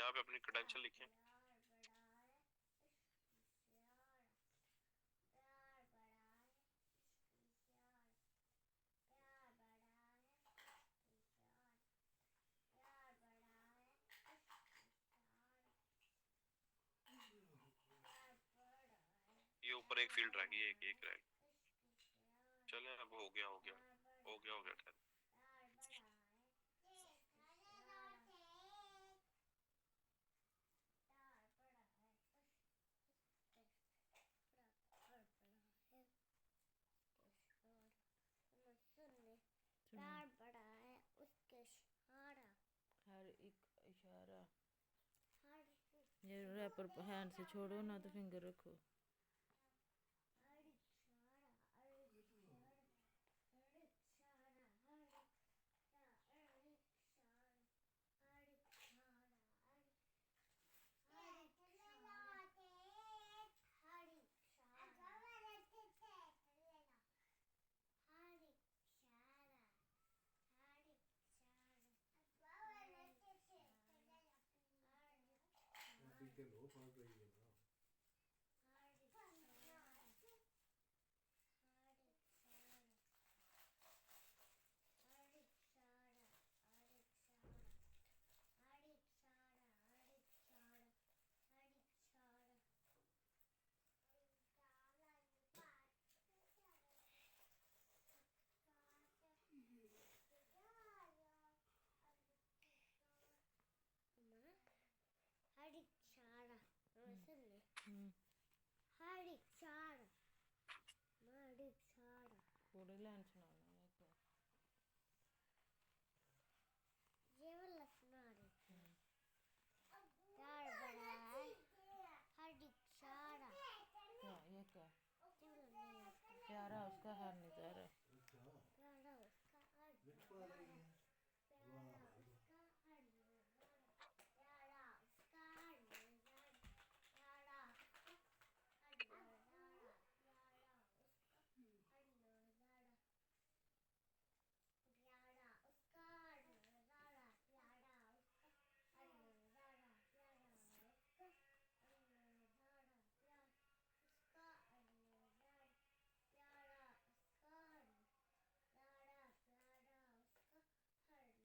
यहाँ पे अपनी क्रेडेंशियल लिखें। ये ऊपर एक फील्ड रह गई, एक एक रह गई। चले अब हो गया हो गया हो गया हो गया ठहर। प्यार बड़ा है उसके इशारा, हर एक इशारा। ये रैपर हैंड से छोड़ो ना तो फिंगर रखो। हर इशारा सुन ले, हर इशारा हर इशारा। पूरी लाइन सुनाना है क्या? ये वाला सुना रही। प्यार बड़ा है हर इशारा। क्या ये क्या? ये वाला नहीं आता। प्यारा उसका हर नज़ारा। प्यारा उसका हर नज़ारा, प्यारा उसका हर नज़ारा, प्यारा उसका हर नज़ारा, प्यारा उसका हर नज़ारा, प्यारा उसका हर नज़ारा, प्यारा उसका हर नज़ारा, प्यारा उसका हर नज़ारा, प्यारा उसका हर नज़ारा, प्यारा उसका हर नज़ारा, प्यारा उसका हर नज़ारा, प्यारा उसका हर नज़ारा,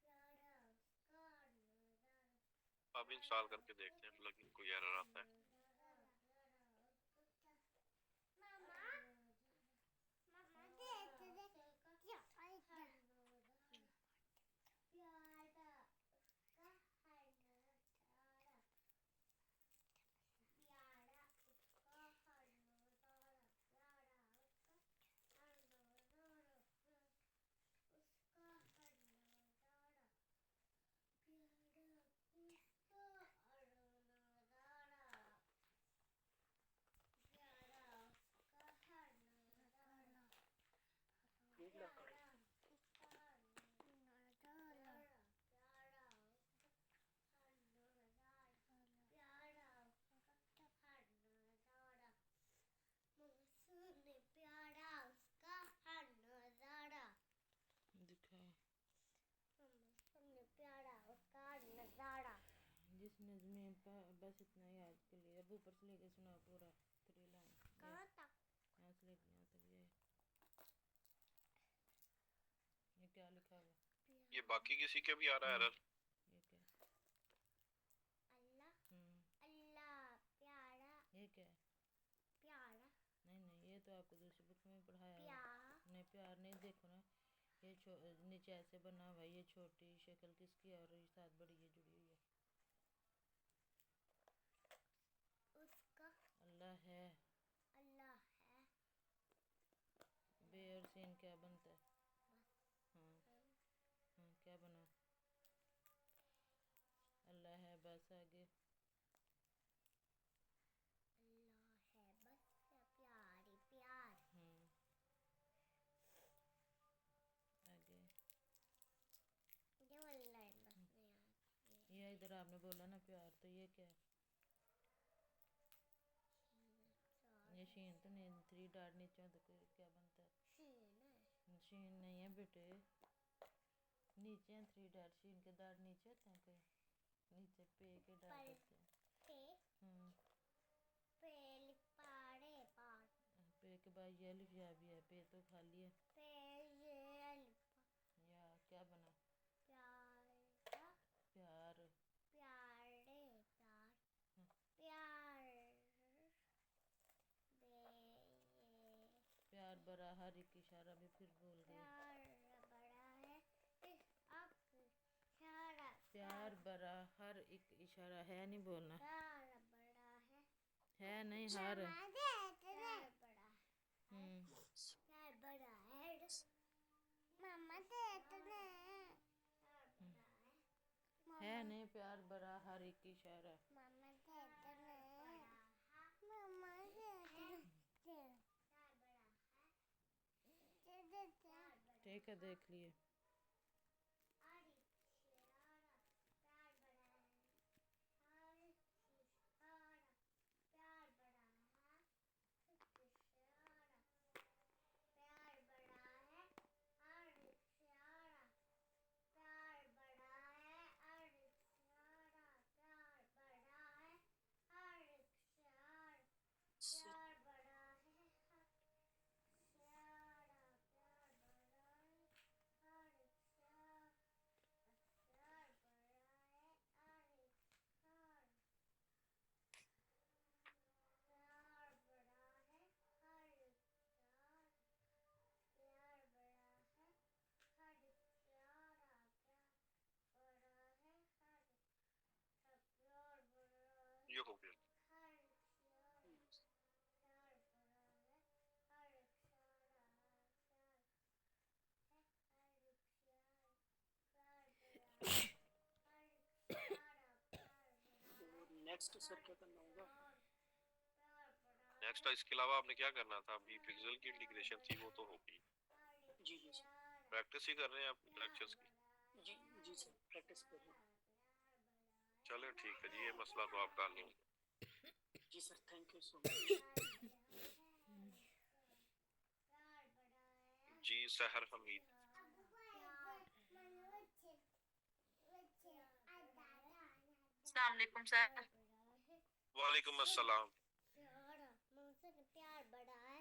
प्यारा उसका हर नज़ारा। अब इंस्टॉल करके देखते हैं प्लगइन को एरर आता है। मामा दे क्या आएगा? प्यारा उसका हर नज़ारा, प्यारा उसका हर नज़ारा, प्यारा उसका हर नज़ारा, उसका हर नज़ारा, प्यारा उसका हर नज़ारा, प्यारा उसका हर नज़ारा, प्यारा उसका हर नज़ारा, प्यारा उसका हर नज़ारा, प्यारा उसका हर नज़ारा, सुन प्यारा उसका हर नज़ारा दिखाए। सुन प्यारा उसका हर नज़ारा। जिस नज़्म पर बस इतना ही आज के लिए। अब ऊपर से लेके सुना पूरा 3 लाइन। कहाँ तक? यहाँ से लेके यहाँ तक। ये क्या लिखा हुआ? ये बाकी किसी के भी आ रहा है एरर? ये क्या? अल्लाह अल्लाह प्यारा। ये क्या है? प्यारा नहीं ये तो आपको दूसरी बुक में पढ़ाया है। प्यार नहीं प्यार नहीं, देखो ना ये नीचे ऐसे बना हुआ है। ये छोटी शक्ल किसकी है और ये साथ बड़ी ये जुड़ी हुई है। उसका अल्लाह है। अल्लाह है। बे और सीन क्या बनता है? बस हाँ क्या बना? अल्लाह है बस। आगे अल्लाह है बस प्यारी प्यार। आगे ये वाली लाइन बस नहीं आती है। ये इधर आपने बोला ना प्यार, तो ये क्या है? ये शीन तो नहीं, 3 डॉट नीचे तो कोई क्या बनता है? शीन है। शीन नहीं है बेटे, नीचे 3 डॉट। शीन के डॉट नीचे होते हैं कोई? नीचे पे के डाल पर देते हैं। पे पे पाड़े पाड़ पे के बाद ये अलिफ या भी है, पे तो खाली है। पे ये अल्फा या क्या बना? प्यारा प्यार। प्यारे प्यार हाँ। प्यार प्यार बड़ा हर एक इशारा भी फिर बोल गए। प्यार बड़ा है इस अब इशारा प्यार बड़ा हर एक इशारा है नहीं बोलना। प्यार बड़ा है नहीं हर। प्यार बड़ा हम्म। प्यार बड़ा है मामा दे इतने है नहीं प्यार बड़ा हर एक इशारा। मामा दे इतने मामा दे इतने ठीक है देख लिए। ये हो गया। नेक्स्ट सर क्या करना होगा? नेक्स्ट इसके अलावा आपने क्या करना था? अभी पिक्सेल की इंटीग्रेशन थी, वो तो होगी। जी जी सर। प्रैक्टिस ही कर रहे हैं आप लेक्चर्स की? जी जी सर, प्रैक्टिस कर रहे हैं। चलो ठीक है जी, ये मसला तो आपका हल नहीं होगा। जी sir, thank you so much. जी सहर हमीद। अस्सलाम वालेकुम सर। वालेकुम अस्सलाम। प्यार बड़ा है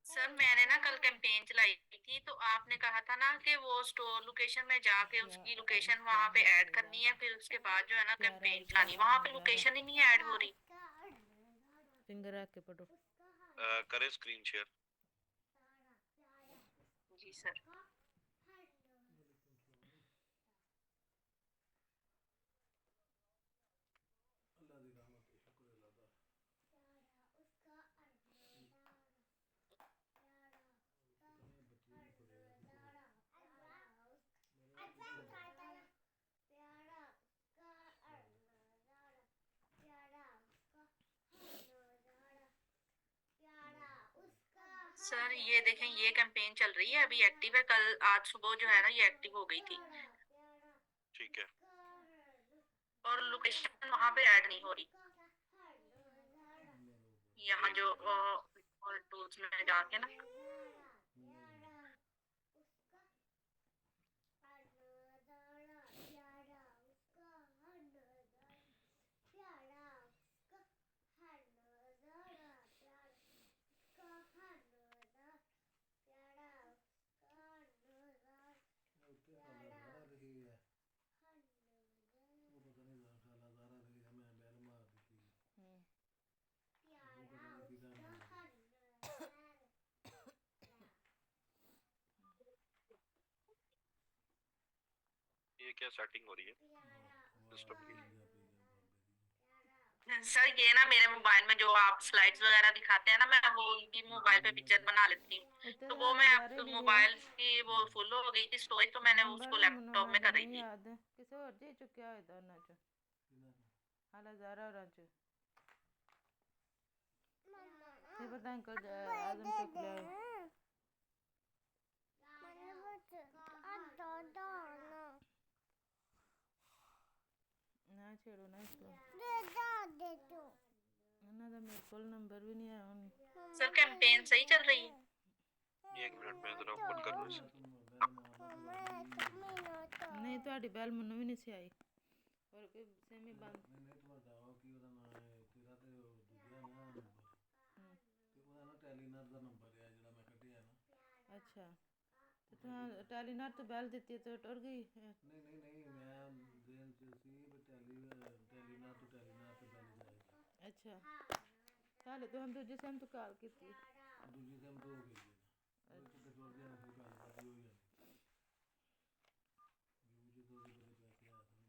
सर मैंने ना कल कैंपेन चलाई थी, तो आपने कहा था ना कि वो स्टोर लोकेशन में जाके उसकी लोकेशन वहाँ पे ऐड करनी है, फिर उसके बाद जो है ना कैंपेन चलानी। वहाँ पे लोकेशन ही नहीं ऐड हो रही। फिंगर रख के पढ़ो। करें स्क्रीन शेयर। जी सर। सर ये देखें, ये कैंपेन चल रही है, अभी एक्टिव है। कल आज सुबह जो है ना ये एक्टिव हो गई थी। ठीक है। और लोकेशन वहाँ पे ऐड नहीं हो रही। यहाँ जो और टूल्स में जाके ना ये क्या सेटिंग हो रही है सिस्टम की? सर ये ना मेरे मोबाइल में जो आप स्लाइड्स वगैरह दिखाते हैं ना, मैं वो उनकी मोबाइल पे पिक्चर बना लेती हूँ। तो वो मैं अब मोबाइल की वो फुल हो गई थी स्टोरेज, तो मैंने उसको लैपटॉप में कर रही थी। किसी और जी चुक्या होता ना जो हाला ज़ारा और आज ये पता अंकल आदम चुक लिया ना छेड़ो ना इसको ना तो मेरे को नंबर भी नहीं आया उन सर। कैंपेन सही चल रही है? एक मिनट में जरा ओपन कर लो इसे। नहीं ਤੁਹਾਡੀ ਬੈਲ ਮੈਨੂੰ ਵੀ ਨਹੀਂ ਸੀ ਆਈ। और कोई सेमी बंद नहीं ਤੁਹਾਡਾ ਉਹ ਕੀ ਉਹਦਾ ਨਾਮ ਹੈ ਤੇਰਾ ਤੇ ਉਹ ਦੂਜਾ ਨਾ ਨੰਬਰ ਤੇ ਉਹਦਾ ਨਾ ਟੈਲੀਨਾਰ ਦਾ ਨੰਬਰ ਹੈ ਜਿਹੜਾ ਮੈਂ ਕੱਢਿਆ ਨਾ अच्छा तो तुहां टेलीनार तो बैल देती तो टुर गई नहीं मैं देन ਚ ਸੀ ਵੀ ਟੈਲੀਨਾਰ ਤੋਂ ਟੈਲੀਨਾਰ ਤੇ ਬੈਲ ਜਾਏਗਾ अच्छा हाले तो हम दूजे सेम तो कॉल की ਦੂਜੀ ਸਿਮ ਤੋਂ ਹੋ ਗਈ ਹੈ ਉਹ ਤੇ ਟੁਰ ਗਿਆ ਨਾ ਫਿਰ ਗੱਲ ਬਾਤ ਹੋਈ ਜਾਂਦੀ ਦੂਜੇ ਤੋਂ ਵੀ ਬੜੇ ਪੈਸੇ ਆਏ ਸਨ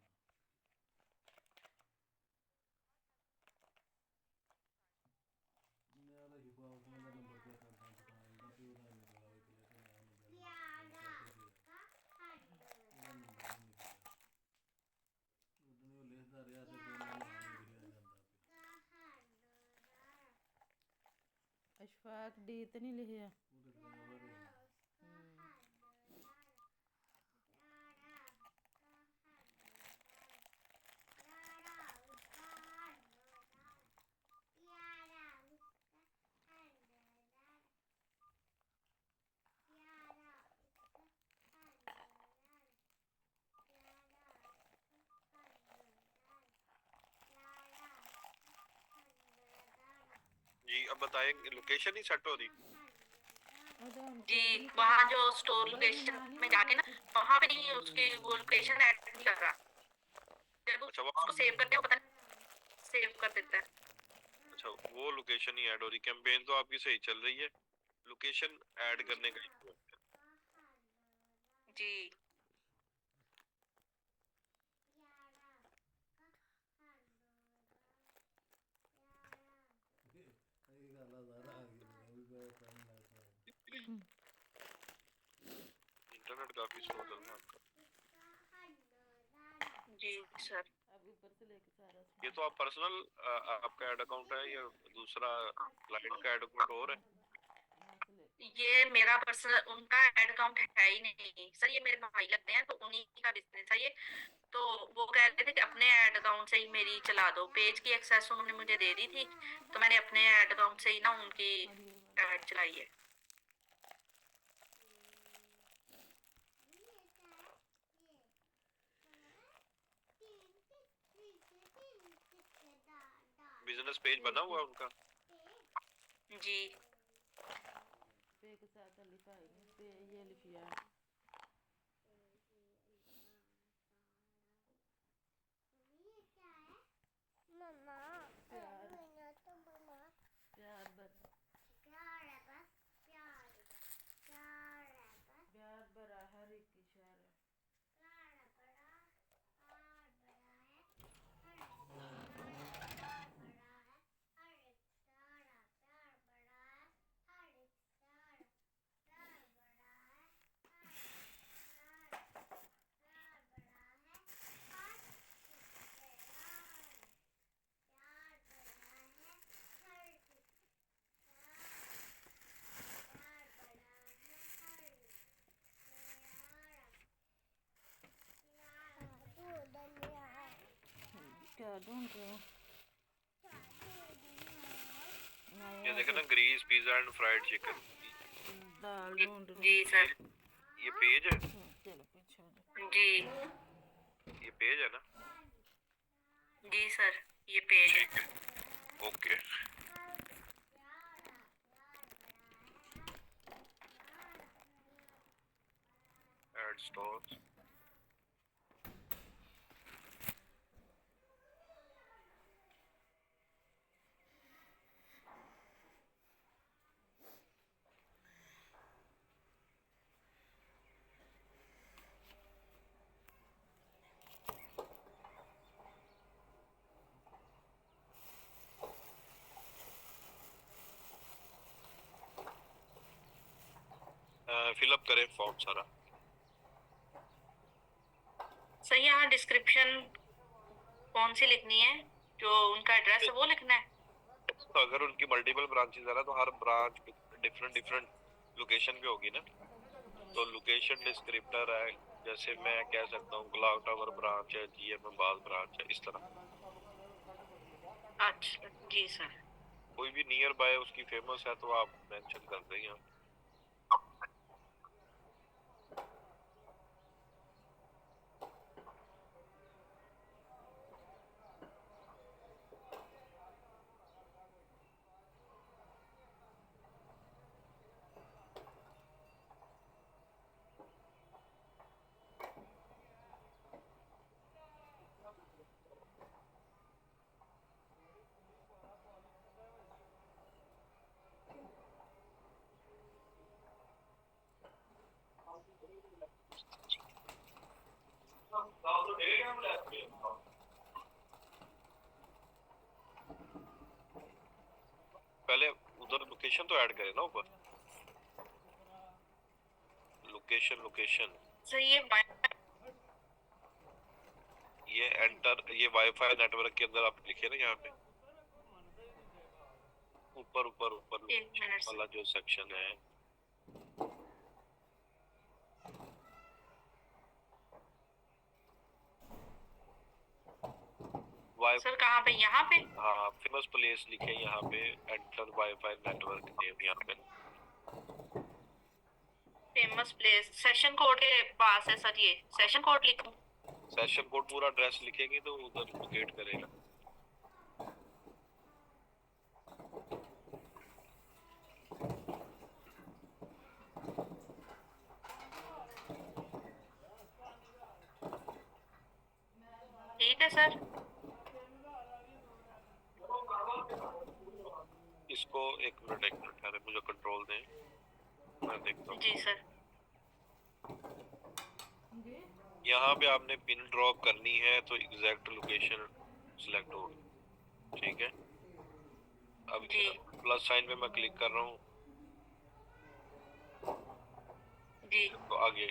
ਮੈਂ ਉਹਦਾ ਹਿਬਾ ਉਹਦਾ ਨੰਬਰ ਤੇ ਕਰਦਾ ਪਤਾ ਇਹਦਾ ਤੇ ਉਹਦਾ ਨਹੀਂ ਬੜਾ ਹੋਈ ਤੇ ਮੈਂ ਉਹਨੂੰ ਉਹਨੂੰ ਉਹ ਲਿਖਦਾ ਰਿਹਾ ਤੇ ਫਿਰ ਮੈਨੂੰ ਲਿਖਿਆ ਜਾਂਦਾ अशफाक डी तो नहीं लिखिया ਉਹਦੇ ਡਰਾਈਵਰ ਹੈ जी अब बताएं लोकेशन ही सेट हो रही जी वहाँ जो स्टोर लोकेशन में जाके ना वहाँ पे नहीं उसकी वो लोकेशन ऐड नहीं कर रहा जब अच्छा उसको सेव करते हो पता सेव कर देता है अच्छा वो लोकेशन ही ऐड हो रही कैंपेन तो आपकी सही चल रही है लोकेशन ऐड करने का issue है। जी ਇਹ ਗੱਲ ਆ ਸਾਰਾ ਆ ਗਈ ਮੈਂ ਵੀ ਬੜਾ ਟਾਈਮ ਲੱਗਦਾ ਹੈ इंटरनेट काफी स्लो चल रहा है आपका जी सर अब ऊपर से लेके सारा ये तो आप पर्सनल आपका ऐड अकाउंट है या दूसरा क्लाइंट का ऐड अकाउंट और है ये मेरा पर्सनल उनका एड अकाउंट है ही नहीं सर ये मेरे भाई लगते हैं तो उन्हीं का बिजनेस है ये तो वो कह रहे थे कि अपने ऐड अकाउंट से ही मेरी चला दो पेज की एक्सेस उन्होंने मुझे दे दी थी तो मैंने अपने ऐड अकाउंट से ही ना उनकी ऐड चलाई है बिजनेस पेज बना हुआ है उनका जी पे के साथ लिखा है पे ये लिखिया मम्मा प्यार मैंने तो मम्मा प्यार भरा प्यार है बस प्यार प्यार है बस प्यार भरा हर एक इशारा प्यार बड़ा प्यार बड़ा है हर एक प्यार बड़ा है हर एक सारा प्यार बड़ा है हर एक सारा प्यार बड़ा है हर एक प्यार प्यार बड़ा है हर एक प्यार प्यार बड़ा है हर एक प्यार बड़ा है हर एक क्या ढूंढ रहे हो ये देखे ना grease pizza and fried chicken दाल ढूंढ रहे जी सर ये पेज है चलो पीछे हो जाओ। जी ये पेज है ना जी सर ये पेज है ठीक है ओके ऐड स्टॉक्स फिलअप करें फॉर्म सारा सर यहाँ डिस्क्रिप्शन कौन सी लिखनी है जो उनका एड्रेस है वो लिखना है तो अगर उनकी मल्टीपल ब्रांचेस है ना तो हर ब्रांच डिफरेंट लोकेशन पे होगी ना तो लोकेशन डिस्क्रिप्टर है जैसे मैं कह सकता हूँ क्लॉक टावर ब्रांच है GMM ब्रांच है इस तरह अच्छा जी सर कोई भी नियर बाय उसकी फेमस है तो आप मेंशन कर देंगे पहले उधर लोकेशन तो ऐड करें ना ऊपर, लोकेशन सर ये एंटर, ये वाईफाई नेटवर्क के अंदर आप लिखे ना यहाँ पे ऊपर ऊपर ऊपर एक मिनट सर। वाला जो सेक्शन है, सर कहाँ पे? यहाँ पे? हाँ फेमस प्लेस लिखे यहाँ पे, एंटर वाईफाई नेटवर्क नेम यहाँ पे। फेमस प्लेस सेशन कोड के पास है सर, ये सेशन कोड लिखूं? सेशन कोड पूरा एड्रेस लिखेंगे तो उधर लोकेट करेगा। ठीक है सर। इसको एक मिनट अरे मुझे कंट्रोल दें, मैं देखता हूँ। जी सर। यहाँ पे आपने पिन ड्रॉप करनी है तो एग्जैक्ट लोकेशन सिलेक्ट होगी, ठीक है। अब जी। प्लस साइन पे मैं क्लिक कर रहा हूँ जी। तो आगे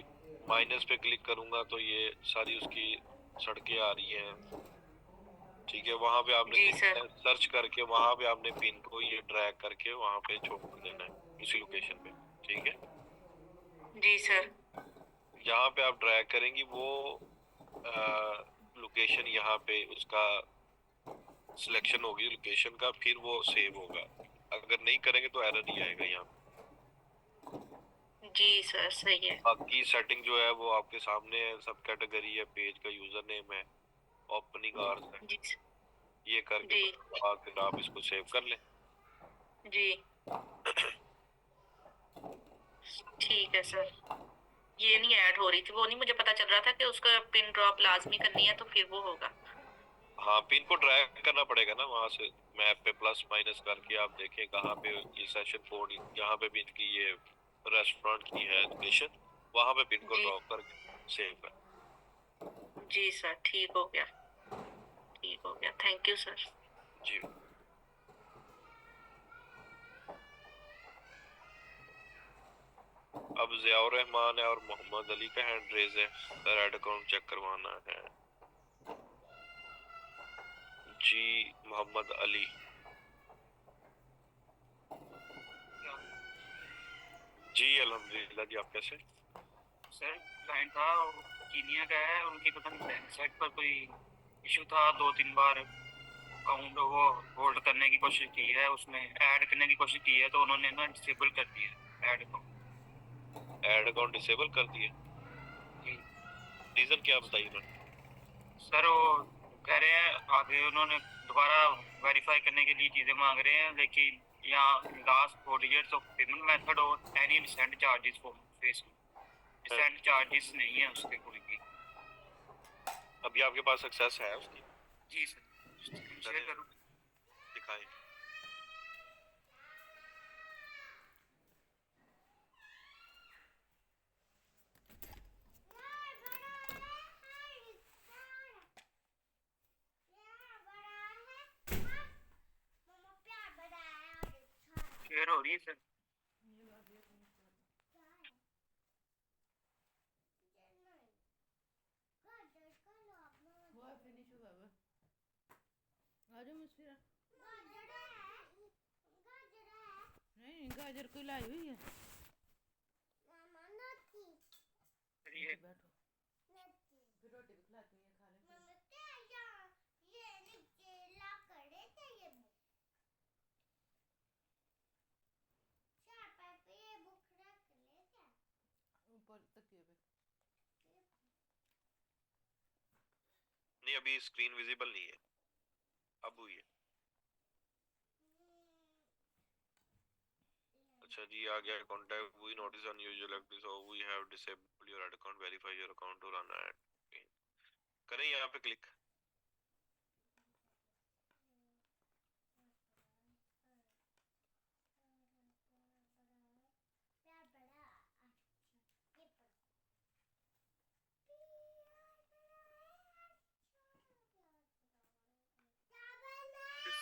माइनस पे क्लिक करूंगा तो ये सारी उसकी सड़कें आ रही हैं, ठीक है। वहाँ पे आपने सर्च करके वहाँ पे आपने पिन को ये ड्रैग करके वहाँ पे छोड़ देना है उसी लोकेशन पे, ठीक है। जी सर। यहाँ पे आप ड्रैग करेंगी वो लोकेशन यहाँ पे उसका सिलेक्शन होगी लोकेशन का, फिर वो सेव होगा। अगर नहीं करेंगे तो एरर ही आएगा यहाँ पे। जी सर सही है। बाकी सेटिंग जो है वो आपके सामने है, सब कैटेगरी है, पेज का यूजर नेम है, ओपनिंग आवर्स है, ये करके फिर आप इसको सेव कर लें। जी ठीक है सर। ये नहीं ऐड हो रही थी, वो नहीं मुझे पता चल रहा था कि उसका पिन ड्रॉप लाजमी करनी है तो फिर वो होगा। हाँ पिन को ड्रैग करना पड़ेगा ना वहाँ से, मैप पे प्लस माइनस करके आप देखें कहाँ पे ये सेशन कोड, यहाँ पे भी इनकी ये रेस्टोरेंट की है लोकेशन, वहाँ पे पिन को ड्रॉप करके सेव कर। जी सर ठीक हो गया, ठीक हो गया, थैंक यू सर। जी अब ज़ियाउर रहमान है और मोहम्मद अली का हैंड रेज है, सर ऐड अकाउंट चेक करवाना है। जी मोहम्मद अली। जी अल्हम्दुलिल्लाह जी, आप कैसे? सर क्लाइंट था कीनिया का है, उनकी पता नहीं बैंक साइट पर कोई इशू था, 2-3 बार अकाउंट वो होल्ड करने की कोशिश की है, उसमें ऐड करने की कोशिश की है तो उन्होंने ना डिसेबल कर दिया add account. Add account disable कर दिया? जी। रीज़न क्या बताइए ना सर वो कह रहे हैं आगे उन्होंने दोबारा वेरीफाई करने के लिए चीज़ें मांग रहे हैं, लेकिन यहाँ last 4 digits of payment method और any recent charges for face recent charges नहीं है उसके कोई भी। अभी आपके पास एक्सेस है उसकी? जी सर शेयर करूँ? दिखाएं। शेयर हो रही है सर? आजो मुस्फिरा। नहीं गाजर कोई लाई हुई है? बैठो फिर रोटी भी खिलाती हूँ, खा ले। ऊपर तकिए पे। नहीं अभी स्क्रीन विजिबल नहीं है, अब हुई है। अच्छा जी आ गया contact, we notice unusual activity so we have disabled your ad account, verify your account to run ad. करें यहाँ पे क्लिक।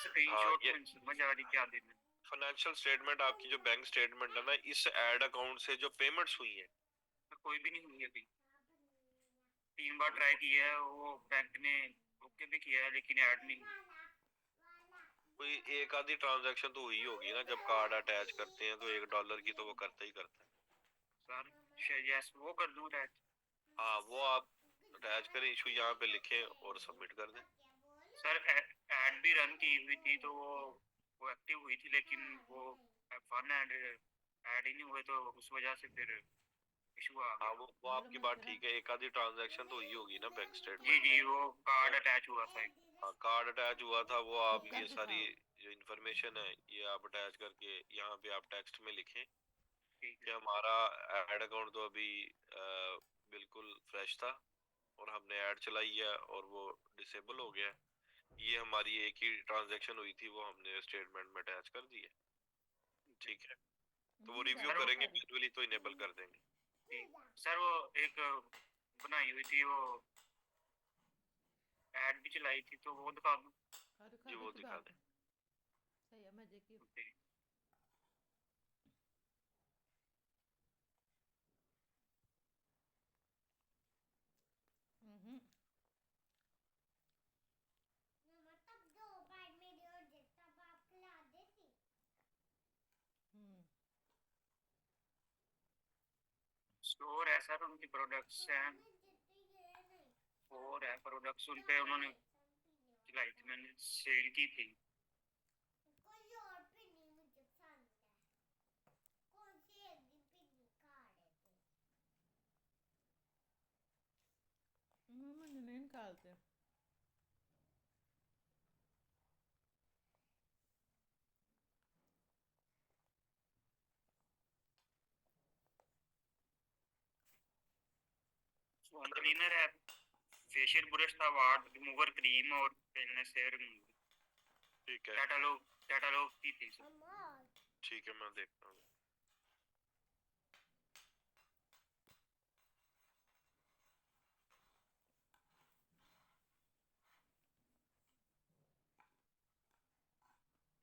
स्क्रीनशॉट में समझ आ रही क्या देना? फाइनेंशियल स्टेटमेंट, आपकी जो बैंक स्टेटमेंट है ना, इस ऐड अकाउंट से जो पेमेंट्स हुई है, कोई भी नहीं हुई अभी। 3 बार ट्राई किया है, वो बैंक ने ओके भी किया है लेकिन ऐड नहीं हुई। कोई एक आधी ट्रांजैक्शन तो हुई होगी ना, जब कार्ड अटैच करते हैं तो $1 की तो वो करता ही करता है। सर शायद यस वो कर दूं ऐड। हाँ, वो आप अटैच करें, इशू यहाँ पे लिखें और सबमिट कर दें। सर ऐड भी रन की हुई थी तो वो एक्टिव हुई थी, लेकिन वो फन ऐड ही नहीं हुए तो उस वजह से फिर इशू आ हाँ, गया। वो आपकी बात ठीक है, एक आधी ट्रांजैक्शन तो हुई होगी ना बैंक जी स्टेटमेंट। जी, वो कार्ड अटैच हुआ था एक। हाँ, कार्ड अटैच हुआ था, वो आप कर ये सारी दिखाओ। जो इन्फॉर्मेशन है ये आप अटैच करके यहाँ पे आप टेक्स्ट में लिखें ठीक कि है। हमारा ऐड अकाउंट तो अभी बिल्कुल फ्रेश था और हमने ऐड चलाई है और वो डिसेबल हो गया है। ये हमारी एक ही ट्रांजैक्शन हुई थी, वो हमने स्टेटमेंट में अटैच कर दी है। ठीक है, तो वो रिव्यू सर करेंगे, मैन्युअली तो इनेबल कर देंगे। ठीक। सर वो एक बनाई हुई थी, वो ऐड भी चलाई थी तो वो दिखा दूं? जी, वो दिखा दें। सही है मजे की। ठीक। मतलब 2 बार मेरी और जितना बाप खिला देती। स्टोर है सर, उनकी प्रोडक्ट्स हैं और है प्रोडक्ट्स उन पे उन्होंने चलाई थी, मैंने सेल की थी। कोई और भी नहीं मुझे पसंद है। कौन सी एक दिन भी निकाल देते। नहीं निकालते। फोन क्लीनर है, फेशियल ब्रश था, वार्ड रिमूवर क्रीम और पेनलेस हेयर रिमूवर। ठीक है, कैटलॉग की थी सर। अम्मा ठीक है, मैं देखता हूँ।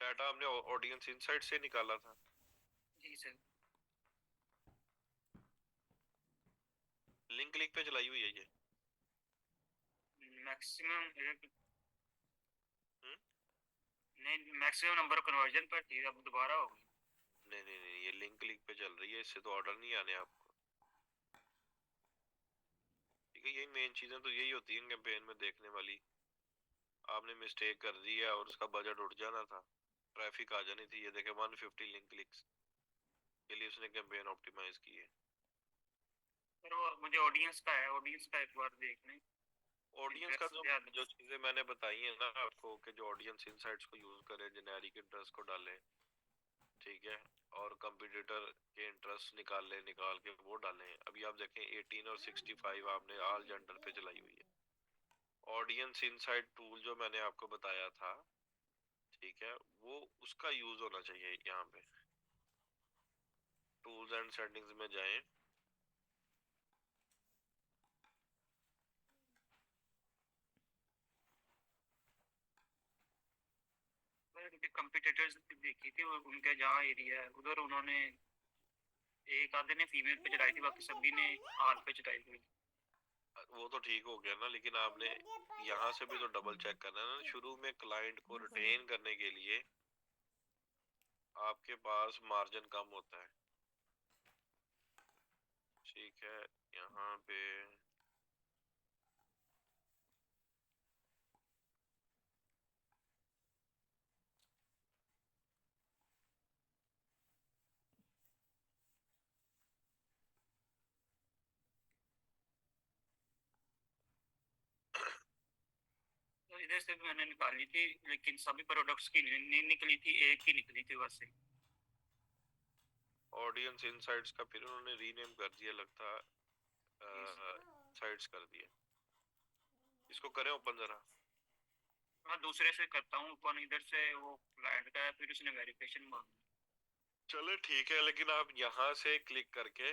डाटा हमने ऑडियंस इनसाइट से निकाला था। जी सर। लिंक क्लिक पे चलाई हुई है ये। मैक्सिमम हम्म? नहीं, मैक्सिमम नंबर कन्वर्जन पर थी, अब दोबारा हो गई। नहीं नहीं नहीं, ये लिंक क्लिक पे चल रही है, इससे तो ऑर्डर नहीं आने आपको। ठीक है, यही मेन चीजें तो यही होती हैं कैंपेन में देखने वाली। आपने मिस्टेक कर दी है और उसका बजट उठ जाना था, ट्रैफिक आ जानी थी। ये देखे 150 लिंक क्लिक्स के लिए उसने कैंपेन ऑप्टिमाइज की है। सर वो मुझे ऑडियंस का है, ऑडियंस का एक बार देखने। ऑडियंस का जो जो चीजें मैंने बताई है ना आपको, कि जो ऑडियंस इनसाइट्स को यूज करे, जेनेरिक इंटरेस्ट को डाले, ठीक है, और कंपटीटर के इंटरेस्ट निकाल के वो डालें। अभी आप देखें 18 और 65 आपने ऑल जेंडर पे चलाई हुई है। ऑडियंस इनसाइट टूल जो मैंने आपको बताया था, ठीक है, वो उसका यूज होना चाहिए। यहाँ पे टूल्स एंड सेटिंग्स में जाएं, उनके कंपटीटर्स देखी थी, उनके जहाँ एरिया है उधर उन्होंने एक आधे ने फीमेल पे चढ़ाई थी, बाकी सभी ने आल पे चढ़ाई थी। वो तो ठीक हो गया ना, लेकिन आपने यहाँ से भी तो डबल चेक करना है ना। शुरू में क्लाइंट को रिटेन करने के लिए आपके पास मार्जिन कम होता है। ठीक है, यहाँ पे तो इधर से मैंने निकाली थी लेकिन सभी प्रोडक्ट्स की नहीं निकली थी, एक ही निकली थी बस। ऑडियंस इनसाइट्स का फिर उन्होंने रीनेम कर दिया, लगता साइट्स कर दिया। इसको करें ओपन जरा। हाँ दूसरे से करता हूँ ओपन, इधर से वो क्लाइंट का है, फिर उसने वेरिफिकेशन मांगी। चलो ठीक है, लेकिन आप यहाँ से क्लिक करके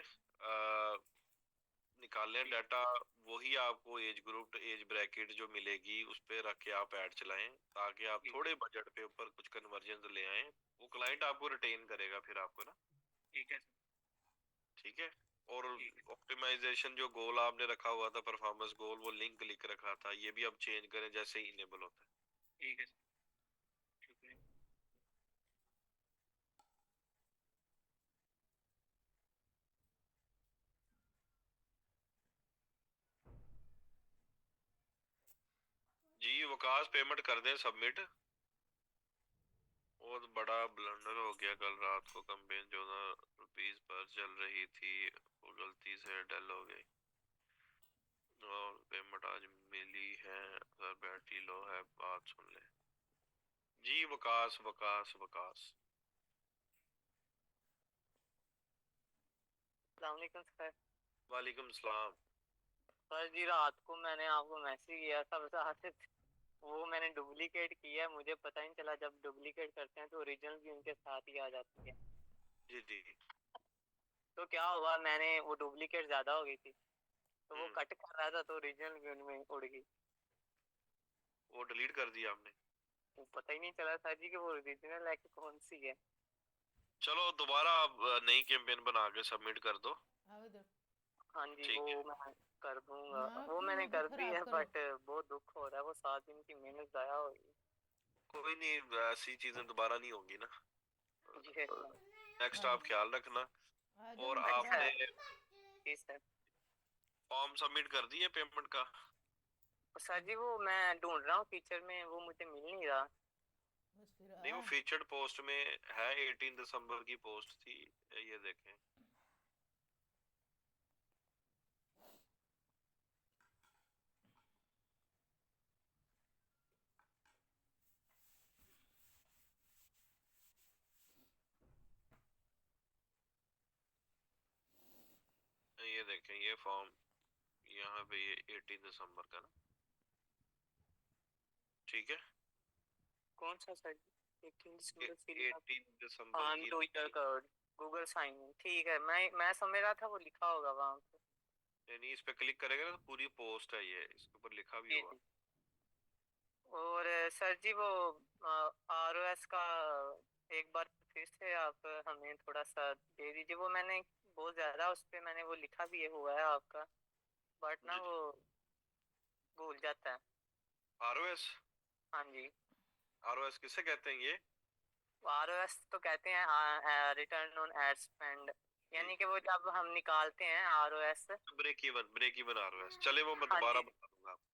निकालें डाटा, वही आपको एज ग्रुप एज ब्रैकेट जो मिलेगी उस पे रख के आप ऐड चलाएं, ताकि आप थोड़े बजट पे ऊपर कुछ कन्वर्जन ले आए। वो क्लाइंट आपको रिटेन करेगा फिर आपको ना। ठीक है ठीक है। और ऑप्टिमाइजेशन जो गोल आपने रखा हुआ था, परफॉर्मेंस गोल, वो लिंक लिख रखा था, ये भी अब चेंज करें जैसे ही इनेबल होता है। ठीक है शुक्रिया। जी वकास, पेमेंट कर दें सबमिट। बहुत बड़ा ब्लंडर हो गया, कल रात को कंपेन 14 रुपीज पर चल रही थी, वो गलती से डल हो गई और पेमेंट आज मिली है। सर बैटरी लो है, बात सुन ले। जी वकास वकास वकास। अस्सलामुअलैकुम सर। वालेकुम सलाम। सर जी रात को मैंने आपको मैसेज किया था, बस आज वो मैंने डुप्लीकेट किया, मुझे पता ही नहीं चला। जब डुप्लीकेट करते हैं तो ओरिजिनल भी उनके साथ ही आ जाती है। जी जी। तो क्या हुआ, मैंने वो डुप्लीकेट ज्यादा हो गई थी तो वो हम्म, कट कर रहा था तो ओरिजिनल भी उनमें उड़ गई। वो डिलीट कर दिया आपने? वो पता ही नहीं चला सर जी कि वो ओरिजिनल है कि कौन सी है। चलो दोबारा आप नई कैंपेन बना के सबमिट कर दो। आओ इधर। हाँ जी ठीक वो है। मैं कर दूंगा, हाँ वो क्यों मैंने मत कर दी खराब है, करो। बट बहुत दुख हो रहा है, वो 7 दिन की मेहनत जाया हो गई। कोई नहीं, ऐसी चीजें दोबारा नहीं होंगी ना। जी है सर। नेक्स्ट हाँ आप ख्याल रखना। आ जाओ और नीचे अच्छा आओ। आपने जी सर। फॉर्म सबमिट कर दिए पेमेंट का? सर जी वो मैं ढूंढ रहा हूँ फीचर में, वो मुझे मिल नहीं रहा। बस फिर नहीं, वो फीचर्ड पोस्ट में है, 18 दिसंबर की पोस्ट थी, ये देखें। ये देखें, ये फॉर्म यहाँ पे, ये 18 दिसंबर का ना। ठीक है। कौन सा सर जी? 18 ये दिसंबर फिर 18 दिसंबर on key to your code Google sign in. ठीक है, मैं समझ रहा था वो लिखा होगा वहाँ पे। यानी इस पे क्लिक करेंगे ना तो पूरी पोस्ट है, ये इसके ऊपर लिखा भी जी होगा। जी। और सर जी वो ROS का एक बार फिर से आप हमें थोड़ा सा दे दीजिए। वो मैंने बहुत ज्यादा उस पे मैंने वो लिखा भी हुआ है आपका, बट ना जी वो भूल जाता है। ROS। हाँ जी। ROS किसे कहते हैं ये? ROS तो कहते हैं रिटर्न ऑन एड स्पेंड, यानी कि वो जब हम निकालते हैं ROS। ब्रेक इवन ROS, चले वो मैं हाँ दोबारा जी बता दूंगा आपको।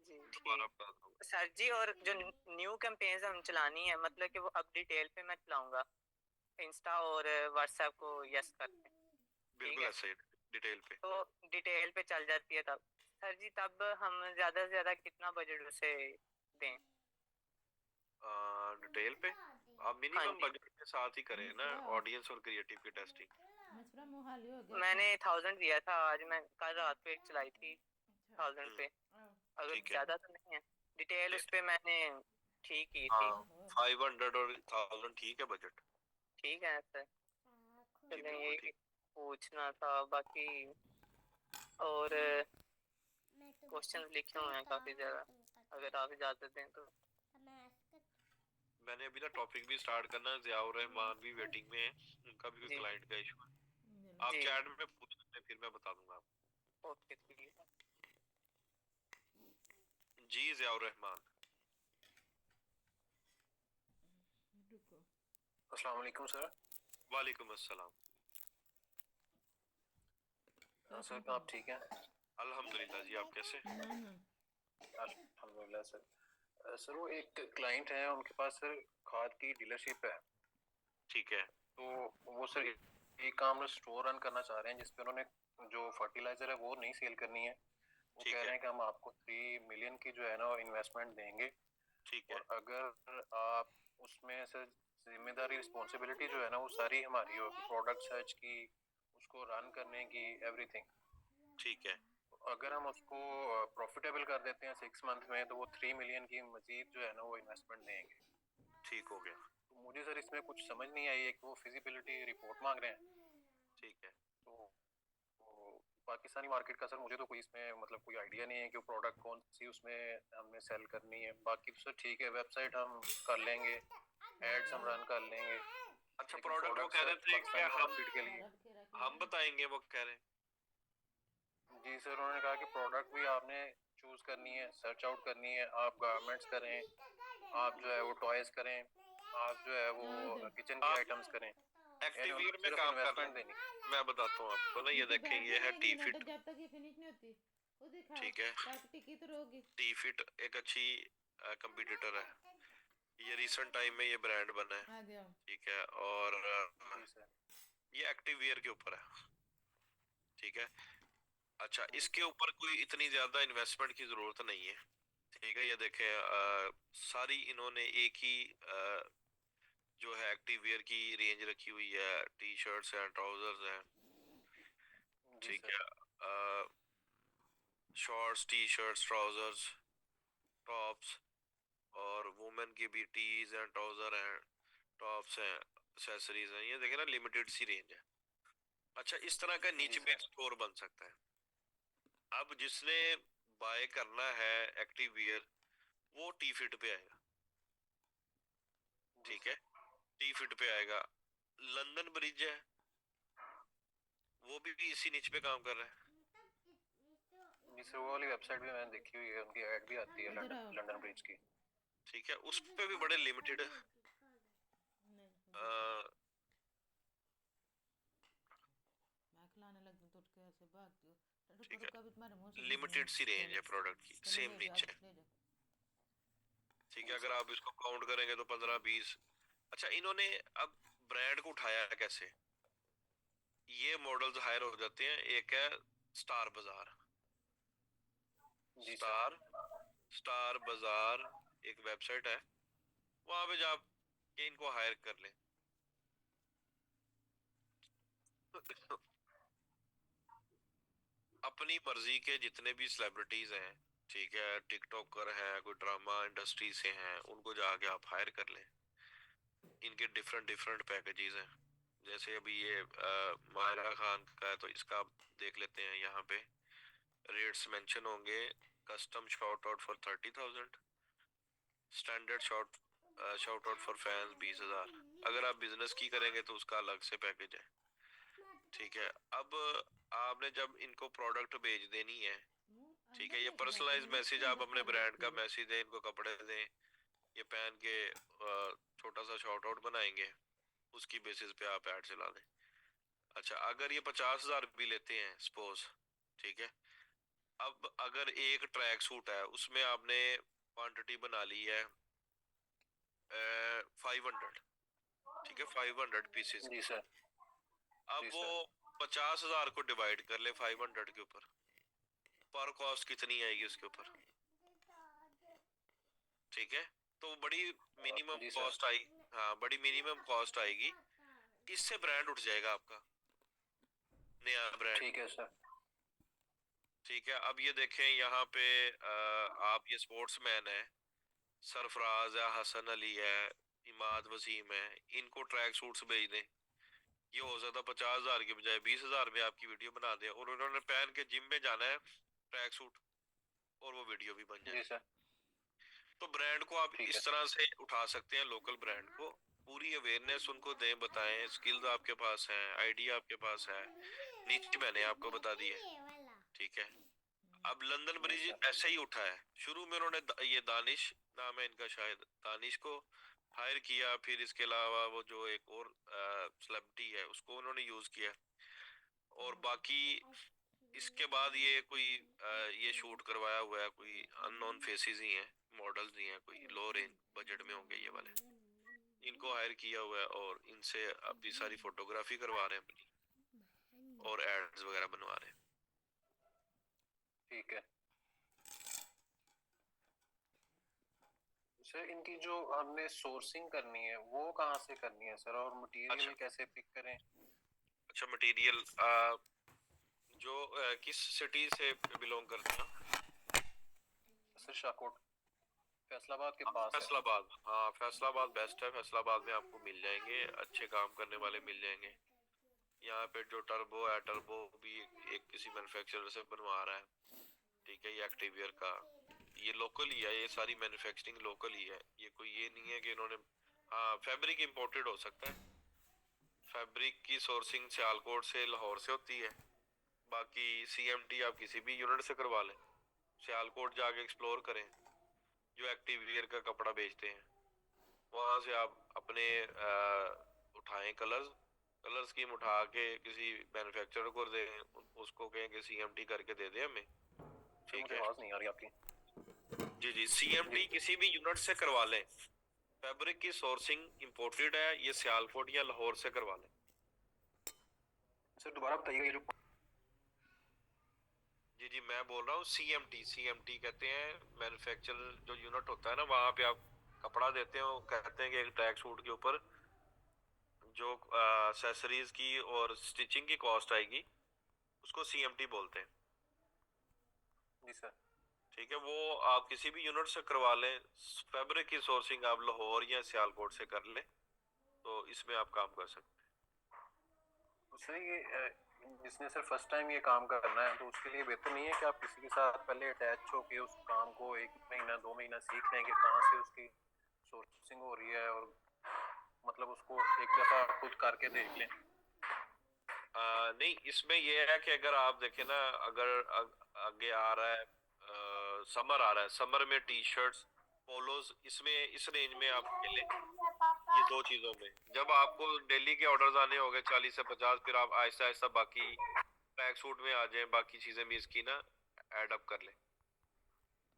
जी दोबारा ठीक। बता दूंगा। सर जी और जो न्यू कैंपेन्स हम चलानी है, मतलब कि वो अब डिटेल पे मैं चलाऊंगा इंस्टा और व्हाट्सएप को यस करके। ठीक बिल्कुल है, ऐसे ही, डिटेल पे। तो डिटेल पे चल जाती है तब। सर जी तब हम ज्यादा से ज्यादा कितना बजट उसे दें? डिटेल पे आप हाँ मिनिमम जी। बजट के साथ ही करें ना, मिश्रा ऑडियंस और क्रिएटिव की टेस्टिंग। मिश्रा मोहाली हो गया मैंने 1000 दिया था, आज मैं कल रात को एक चलाई थी अच्छा 1000 पे। आओ। अगर ठीक है। ज्यादा तो नहीं है, डिटेल उस पे मैंने ठीक की थी। हाँ, 500 और 1000 ठीक है बजट। ठीक है सर। जी चलिए बिल्कुल यही ठीक। पूछना था, बाकी और मैं क्वेश्चन तुमको लिखे हुए हैं काफी ज्यादा, अगर आप इजाजत दें तो। मैंने अभी ना टॉपिक भी स्टार्ट करना है, जियाउर रहमान भी वेटिंग में है, उनका भी कोई जी क्लाइंट का इशू है। ये आप जी चैट में पूछ सकते हैं, फिर मैं बता दूंगा आपको। ओके ठीक है। जी जियाउर रहमान। रुको। अस्सलाम वालेकुम सर। वालेकुम अस्सलाम। क्या सर आप ठीक हैं? अल्हम्दुलिल्लाह जी, आप कैसे? अल्हम्दुलिल्लाह सर। सर वो एक क्लाइंट है, उनके पास सर खाद की डीलरशिप है। ठीक है। तो वो सर एक काम स्टोर रन करना चाह रहे हैं जिसपे उन्होंने जो फर्टिलाइजर है वो नहीं सेल करनी है। वो ठीक कह है। रहे हैं कि हम आपको 3 मिलियन की जो है ना इन्वेस्टमेंट देंगे, ठीक है। और अगर आप उसमें सर जिम्मेदारी रिस्पॉन्सिबिलिटी जो है ना वो सारी हमारी होगी, प्रोडक्ट सर्च की, उसको रन करने की, एवरीथिंग। ठीक है। अगर हम उसको प्रॉफिटेबल कर देते हैं 6 मंथ में, तो वो 3 मिलियन की मजीद जो है ना वो इन्वेस्टमेंट देंगे। ठीक हो गया। तो मुझे सर इसमें कुछ समझ नहीं आई है कि वो फिजिबिलिटी रिपोर्ट मांग रहे हैं। ठीक है। तो पाकिस्तानी मार्केट का सर मुझे तो कोई इसमें मतलब कोई आइडिया नहीं है कि प्रोडक्ट कौन सी उसमें हमें सेल करनी है। बाकी तो सर ठीक है, वेबसाइट हम कर लेंगे, एड्स हम रन कर लेंगे। अच्छा, लेकिन प्रोडक्ट वो प्रोडक्ट कह सर रहे थे क्या पाकिस्तानी हम मार्केट के लिए। हम बताएंगे, वो कह रहे हैं। जी सर, उन्होंने कहा कि प्रोडक्ट भी आपने चूज करनी है, सर्च आउट करनी है। आप गारमेंट्स करें, आप जो है वो टॉयज करें, आप जो है वो किचन की आप आइटम्स करें, यानी एक्टिवियर उनको में सिर्फ काम कर इन्वेस्टमेंट रहे देनी। हैं। मैं बताता हूँ आपको ना, ये देखें, ये है टी फिट। जब तक ये फिनिश नहीं होती वो दिखा ठीक है, ताकि टिकी तो रहोगी। टी फिट एक अच्छी कंपटीटर है। ये रिसेंट टाइम में ये ब्रांड बना है। आ गया। ठीक है, और जी सर। ये एक्टिवियर के ऊपर है। ठीक है। अच्छा, जी इसके सर। ऊपर कोई इतनी ज्यादा इन्वेस्टमेंट की जरूरत नहीं है। ठीक है, ये देखें, सारी इन्होंने एक ही जो है एक्टिवियर की रेंज रखी हुई है। टी शर्ट्स हैं, ट्राउजर्स हैं। जी ठीक सर। है, shorts, T shirts, trousers, tops, और वुमेन की भी टीज हैं, ट्राउजर हैं, टॉप्स हैं, एक्सेसरीज हैं। ये देखें ना, लिमिटेड सी रेंज है। अच्छा, इस तरह का जी नीच सर। में स्टोर बन सकता है। अब जिसने बाय करना है एक्टिव वियर, वो टी फिट पे आएगा। जी ठीक सर। है, टी फिट पे आएगा। लंदन ब्रिज है, वो भी इसी नीच पे काम कर रहा है। जी सर, वो वाली वेबसाइट भी मैंने देखी हुई है, उनकी ऐड भी आती है इधर लंदन आओ। लंदन ब्रिज की। ठीक है, उस पे भी बड़े लिमिटेड मैं खिलाने लग दूं तो उठ के ऐसे भागती हो। रुको ठीक है, रुको, अभी तुम्हारे मुंह से लिमिटेड सी रेंज है प्रोडक्ट की, चलो सेम ले नीच जाओ है। ले जाओ। ठीक है, अगर आप इसको काउंट करेंगे तो 15-20। अच्छा, इन्होंने अब ब्रांड को उठाया है कैसे? ये मॉडल्स हायर हो जाते हैं। एक है स्टार बाजार। जी सर। स्टार स्टार बाजार एक वेबसाइट है, वहां पे जा के इनको हायर कर लें। अपनी मर्जी के जितने भी सेलिब्रिटीज हैं, ठीक है, टिकटॉकर हैं, कोई ड्रामा इंडस्ट्री से हैं, उनको जाके आप हायर कर लें। इनके डिफरेंट डिफरेंट पैकेजेस हैं। जैसे अभी ये मायरा खान का है, तो इसका आप देख लेते हैं। यहाँ पे रेट्स मेंशन होंगे। Custom short out for 30,000, standard short out for fans 20,000। अगर आप बिजनेस की करेंगे तो उसका अलग से पैकेज है। ठीक है, अब आपने जब इनको प्रोडक्ट भेज देनी है, ठीक है, ये पर्सनलाइज मैसेज आप अपने ब्रांड का मैसेज दें, इनको कपड़े दें, ये पहन के छोटा सा शॉर्ट आउट बनाएंगे, उसकी बेसिस पे आप ऐड चला दें। अच्छा, अगर ये 50,000 भी लेते हैं सपोज, ठीक है, अब अगर एक ट्रैक सूट है, उसमें आपने क्वांटिटी बना ली है 500, ठीक है, 500 पीसेस। जी सर। अब जी वो सर। 50,000 को डिवाइड कर ले 500 के ऊपर, पर कॉस्ट कितनी आएगी उसके ऊपर? ठीक है, तो बड़ी मिनिमम जी सर। कॉस्ट आई। हाँ, बड़ी मिनिमम कॉस्ट आएगी। इससे ब्रांड उठ जाएगा आपका, नया ब्रांड। ठीक है सर। ठीक है, अब ये देखें यहाँ पे आप ये स्पोर्ट्समैन है, सरफराज है, हसन अली है, इमाद वसीम है, इनको ट्रैक सूट्स भेज दें। ये हो सकता 50,000 के बजाय 20,000 में आपकी वीडियो बना दें, और उन्होंने पहन के जिम में जाना है ट्रैक सूट, और वो वीडियो भी बन जी जाए। सर। तो ब्रांड को आप ठीक है। इस तरह से उठा सकते हैं। लोकल ब्रांड को पूरी अवेयरनेस उनको दें, बताएं, स्किल्स आपके पास हैं, आइडिया आपके पास है, नीचे मैंने आपको बता दी है। ठीक है, अब लंदन जी ब्रिज सर। ऐसे ही उठा है। शुरू में उन्होंने ये दानिश नाम है इनका, शायद दानिश को हायर किया, फिर इसके अलावा वो जो एक और सेलिब्रिटी है उसको उन्होंने यूज किया, और बाकी इसके बाद ये कोई ये शूट करवाया हुआ है, कोई अननोन फेसेस ही हैं, मॉडल्स ही हैं, कोई लो रेंज बजट में होंगे ये वाले, इनको हायर किया हुआ है, और इनसे अभी सारी फोटोग्राफी करवा रहे हैं अपनी, और एड्स वगैरह बनवा रहे हैं। ठीक है सर, इनकी जो हमने सोर्सिंग करनी है वो कहाँ से करनी है सर, और मटेरियल अच्छा। कैसे पिक करें? अच्छा, मटेरियल जो किस सिटी से बिलोंग करते हैं? सर शाकोट, फैसलाबाद के पास है। फैसलाबाद, हाँ, फैसलाबाद बेस्ट है। फैसलाबाद में आपको मिल जाएंगे, अच्छे काम करने वाले मिल जाएंगे। यहाँ पे जो टर्बो है, टर्बो भी एक किसी मैन्युफैक्चरर से बनवा रहा है, ठीक है। ये एक्टिवियर का, ये लोकल ही है, ये सारी मैन्युफैक्चरिंग लोकल ही है, ये कोई ये नहीं है कि इन्होंने, हाँ फैब्रिक इंपोर्टेड हो सकता है। फैब्रिक की सोर्सिंग सियालकोट से, लाहौर से होती है। बाकी सीएमटी आप किसी भी यूनिट से करवा लें, सियालकोट जाके एक्सप्लोर करें, जो एक्टिवियर का कपड़ा बेचते हैं वहाँ से आप अपने उठाएं कलर स्कीम उठा के किसी मैन्युफैक्चरर को दे, उसको कहें कि सीएमटी करके दे दे हमें, ठीक है। आवाज नहीं आ रही आपकी। जी सीएमटी किसी भी यूनिट से करवा लें। फैब्रिक की सोर्सिंग इंपोर्टेड है, ये सियालकोट या लाहौर से करवा लें। सर दोबारा बताइएगा ये जो जी मैं बोल रहा हूँ सीएमटी कहते हैं, मैन्युफैक्चरर जो यूनिट होता है ना, वहाँ पे आप कपड़ा देते हो, कहते हैं कि एक ट्रैक सूट के ऊपर जो एक्सेसरीज की और स्टिचिंग की कॉस्ट आएगी उसको सीएमटी बोलते हैं। जी सर। ठीक है, वो आप किसी भी यूनिट से करवा लें। फैब्रिक की सोर्सिंग आप लाहौर या सियालकोट से कर लें, तो इसमें आप काम कर सकते हैं। सर ये जिसने सर फर्स्ट टाइम ये काम करना है तो उसके लिए बेहतर नहीं है कि आप किसी के साथ पहले अटैच होके उस काम को 1 महीना 2 महीना सीख लें कि कहाँ से उसकी सोर्सिंग हो रही है, और मतलब उसको एक दफा खुद करके देख लें। नहीं, इसमें ये है कि अगर आप देखें ना, अगर आगे आ रहा है समर आ रहा है, समर में टी शर्ट्स पोलोज, इसमें इस रेंज में आप मिले, ये दो चीजों में। जब आपको दिल्ली के ऑर्डर्स आने होंगे 40 से 50, फिर आप आहिस्ता आहिस्ता बाकी ट्रैक सूट में आ जाएं, बाकी चीजें भी इसकी ना ऐड अप कर लें,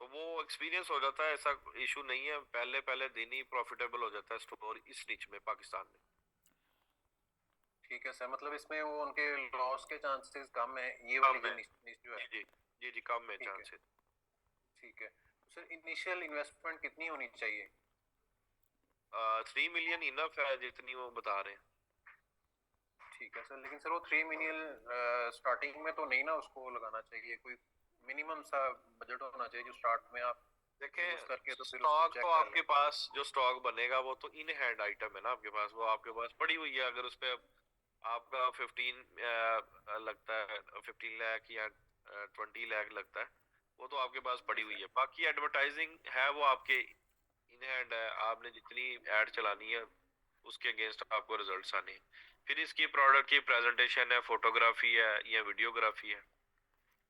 तो वो एक्सपीरियंस हो जाता है। ऐसा इशू नहीं है, पहले पहले दिन ही प्रॉफिटेबल हो जाता है स्टोर इस निच में पाकिस्तान में। ठीक है सर, मतलब इसमें वो उनके लॉस के चांसेस कम है, ये वाली जो निश जो है। जी कम है चांसेस। ठीक है सर, इनिशियल इन्वेस्टमेंट कितनी होनी चाहिए? 3 मिलियन इनफ है जितनी वो बता रहे हैं। ठीक है सर, लेकिन सर वो 3 मिलियन स्टार्टिंग में तो नहीं ना उसको लगाना चाहिए, कोई मिनिमम सा बजट होना चाहिए जो स्टार्ट में आप देखें। करके तो फिर स्टॉक तो आपके पास जो स्टॉक बनेगा वो तो इन हैंड आइटम है ना आपके पास, वो आपके पास पड़ी हुई है। अगर उस पे आपका 15 लगता है, 15 लाख या 20 लाख लगता है, वो तो आपके पास पड़ी हुई है। बाकी एडवर्टाइजिंग है वो आपके इन हैंड है, आपने जितनी ऐड चलानी है उसके अगेंस्ट आपको रिजल्ट्स आने हैं। फिर इसकी प्रोडक्ट की प्रेजेंटेशन है, फोटोग्राफी है या वीडियोग्राफी है,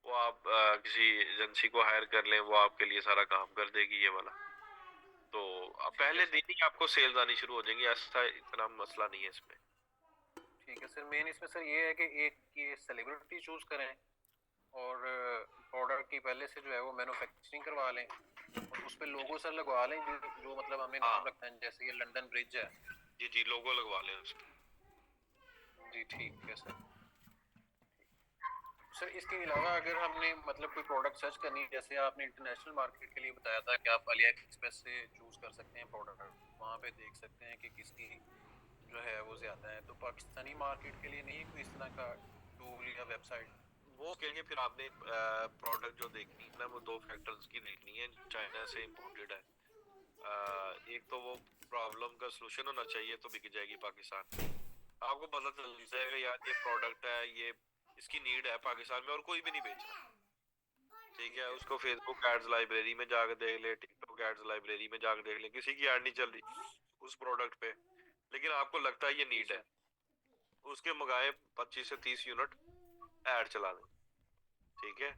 वो आप किसी एजेंसी को हायर कर लें, वो आपके लिए सारा काम कर देगी ये वाला। तो पहले दिन ही आपको सेल्स आनी शुरू हो जाएंगी, ऐसा इतना मसला नहीं है इसमें। ठीक है सर, मेन इसमें सर ये है कि एक ये सेलिब्रिटी चूज करें और प्रोडक्ट की पहले से जो है वो मैन्युफैक्चरिंग करवा लें और उस पे लोगो सर लगवा लें जो मतलब हमें नाम रखना है, जैसे ये लंदन ब्रिज है। जी लोगो लगवा लें उस पे। जी ठीक है सर। सर इसके अलावा अगर हमने मतलब कोई प्रोडक्ट सर्च करनी है, जैसे आपने इंटरनेशनल मार्केट के लिए बताया था कि आप अली एक्सप्रेस से चूज कर सकते हैं प्रोडक्ट, वहाँ पे देख सकते हैं कि किसकी जो है वो ज़्यादा है, तो पाकिस्तानी मार्केट के लिए नहीं कोई इस तरह का टूल या वेबसाइट? वो के लिए फिर आपने प्रोडक्ट जो देखनी है ना, वो 2 फैक्टर्स की देखनी है, चाइना से इम्पोर्टेड है। एक तो वो प्रॉब्लम का सलूशन होना चाहिए तो बिक जाएगी पाकिस्तान। आपको पता चल जाएगा यार ये प्रोडक्ट है, ये इसकी नीड है पाकिस्तान में और कोई भी नहीं बेच रहा, ठीक है। उसको फेसबुक एड्स लाइब्रेरी में जाकर देख ले, टिकटॉक एड्स लाइब्रेरी में जाकर देख ले, किसी की ऐड नहीं चल रही उस प्रोडक्ट पे, लेकिन आपको लगता है ये नीड है, उसके मंगाए 25 से 30 यूनिट ऐड चला दें, ठीक है।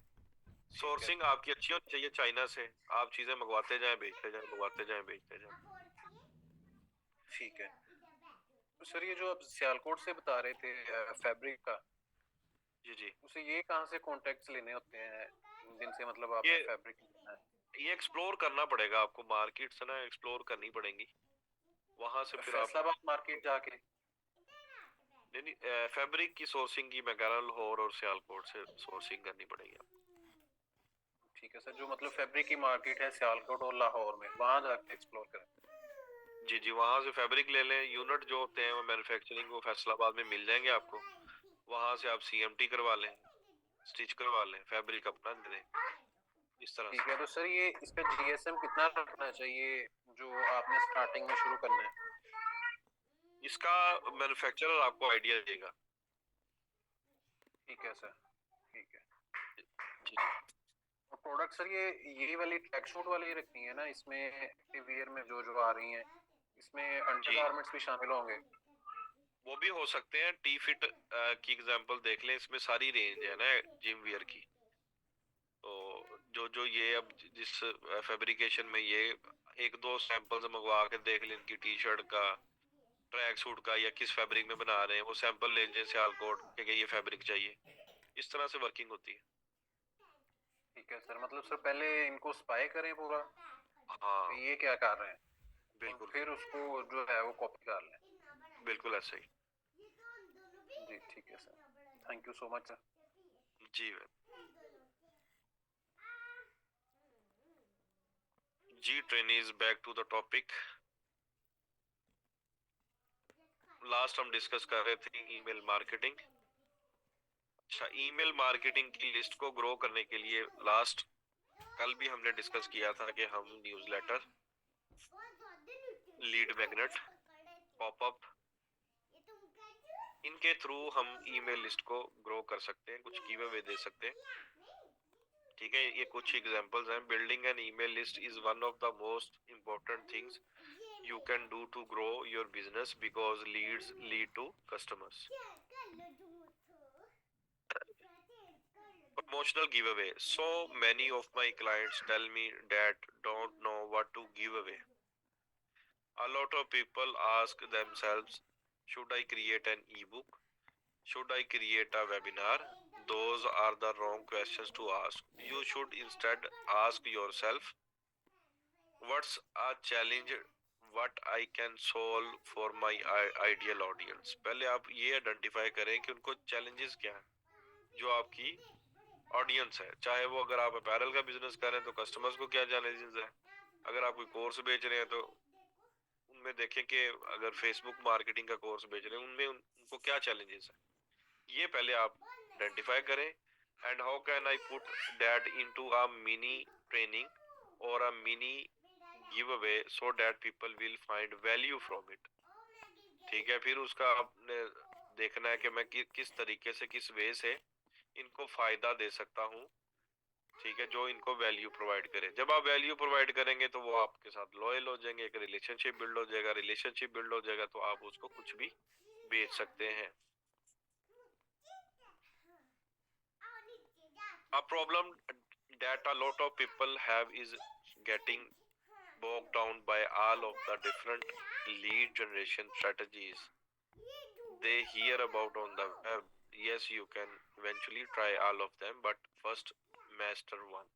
सोर्सिंग आपकी अच्छी होनी चाहिए चाइना से, आप चीजें मंगवाते जाएं बेचते जाएं, मंगवाते जाएं बेचते जाएं। ठीक है तो सर ये जो आप सियालकोट से बता रहे थे फैब्रिक का, जी उसे ये कहाँ से कॉन्टेक्ट्स लेने होते हैं जिनसे मतलब आपने फैब्रिक लेना है? ये एक्सप्लोर करना पड़ेगा आपको, मार्केट से ना एक्सप्लोर करनी पड़ेगी, वहां से फिर फैसलाबाद मार्केट जाके? नहीं फैब्रिक की सोर्सिंग की मैं कह रहा हूँ लाहौर और सियालकोट से सोर्सिंग करनी पड़ेगी। ठीक है सर, जो मतलब फैब्रिक की मार्केट है सियालकोट और लाहौर में, वहाँ जाके एक्सप्लोर करें? जी वहाँ से फैब्रिक ले लें, यूनिट जो होते हैं वो मैन्युफैक्चरिंग वो फैसलाबाद में मिल जाएंगे आपको, वहाँ से आप सीएमटी करवा लें, स्टिच करवा लें, फैब्रिक अपना दे दें, इस तरह। ठीक है तो सर ये इसका जीएसएम कितना रखना चाहिए जो आपने स्टार्टिंग में शुरू करना है? इसका मैन्युफैक्चरर आपको आइडिया देगा, ठीक है सर, ठीक है। जी और प्रोडक्ट सर ये वाली ट्रैक सूट वाली ही रखनी है ना, इसमें एक्टिव में जो जो आ रही हैं, इसमें अंडरगारमेंट्स भी शामिल होंगे? वो भी हो सकते हैं। टी फिट की एग्जांपल देख लें, इसमें सारी रेंज है ना जिम वियर की। तो जो जो ये अब जिस फैब्रिकेशन में ये एक दो सैंपल्स मंगवा के देख लें इनकी टी शर्ट का, ट्रैक सूट का, या किस फैब्रिक में बना रहे हैं, वो सैंपल ले लें सियालकोट के ये फैब्रिक चाहिए। इस तरह से वर्किंग होती है। ठीक है सर, मतलब सर पहले इनको स्पाई करें पूरा हाँ कि ये क्या कर रहे हैं, और बिल्कुल फिर उसको जो है वो कॉपी कर लें। बिल्कुल ऐसे ही। जी ठीक है sir, thank you so much sir. जी जी trainees, back to the topic. Last हम डिस्कस कर रहे थे ईमेल मार्केटिंग। अच्छा, ईमेल मार्केटिंग की लिस्ट को ग्रो करने के लिए लास्ट कल भी हमने डिस्कस किया था कि हम न्यूज़लेटर, लीड मैग्नेट, पॉपअप, इनके थ्रू हम ईमेल लिस्ट को ग्रो कर सकते हैं, कुछ गिव अवे दे सकते हैं। ठीक है, ये कुछ एग्जांपल्स हैं। Building an email list is one of the most important things you can do to grow your business because leads lead to customers. Promotional giveaway. So many of my clients tell me that don't know what to give away. A lot of people ask themselves, should I create an ebook? Should I create a webinar? Those are the wrong questions to ask. You should instead ask yourself, what's a challenge what I can solve for my ideal audience? पहले आप ये identify करें कि उनको challenges क्या हैं जो आपकी ऑडियंस है। चाहे वो अगर आप अपैरल का बिजनेस कर रहे हैं तो कस्टमर्स को क्या चैलेंजेस है, अगर आप कोई कोर्स बेच रहे हैं तो उनमें देखें कि अगर फेसबुक मार्केटिंग का कोर्स बेच रहे हैं उनमें उनको क्या चैलेंजेस है, ये पहले आप आइडेंटिफाई करें। And how can I put that into a mini training or a mini giveaway so that people will find value from it. ठीक है, फिर उसका आपने देखना है कि मैं किस तरीके से, किस वे से इनको फायदा दे सकता हूँ। ठीक है, जो इनको वैल्यू प्रोवाइड करे। जब आप वैल्यू प्रोवाइड करेंगे तो वो आपके साथ लॉयल हो जाएंगे, एक रिलेशनशिप बिल्ड हो जाएगा। रिलेशनशिप बिल्ड हो जाएगा तो आप उसको कुछ भी बेच सकते हैं। A problem that a lot of people have is getting bogged down by all of the different lead generation strategies they hear about on the web. Yes, you can eventually try all of them, but first master one.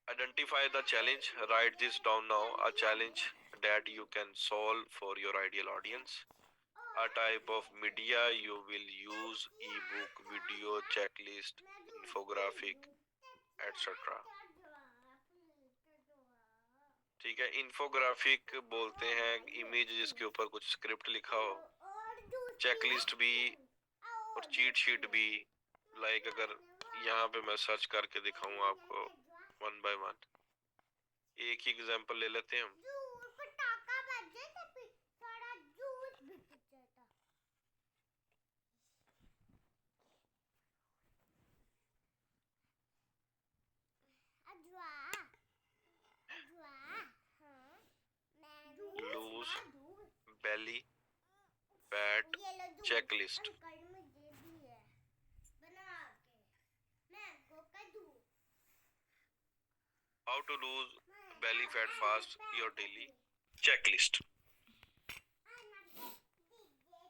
Identify the challenge. Write this down now. A challenge that you can solve for your ideal audience. A type of media you will use: ebook, video, checklist, infographic, etc. ठीक है, infographic बोलते हैं image जिसके ऊपर कुछ script लिखा हो। Checklist भी और चीट शीट भी। लाइक अगर यहाँ पे मैं सर्च करके दिखाऊं आपको वन बाय वन, एक ही एग्जांपल ले लेते हैं हम। Lose belly fat checklist. How to lose belly fat fast, your daily checklist.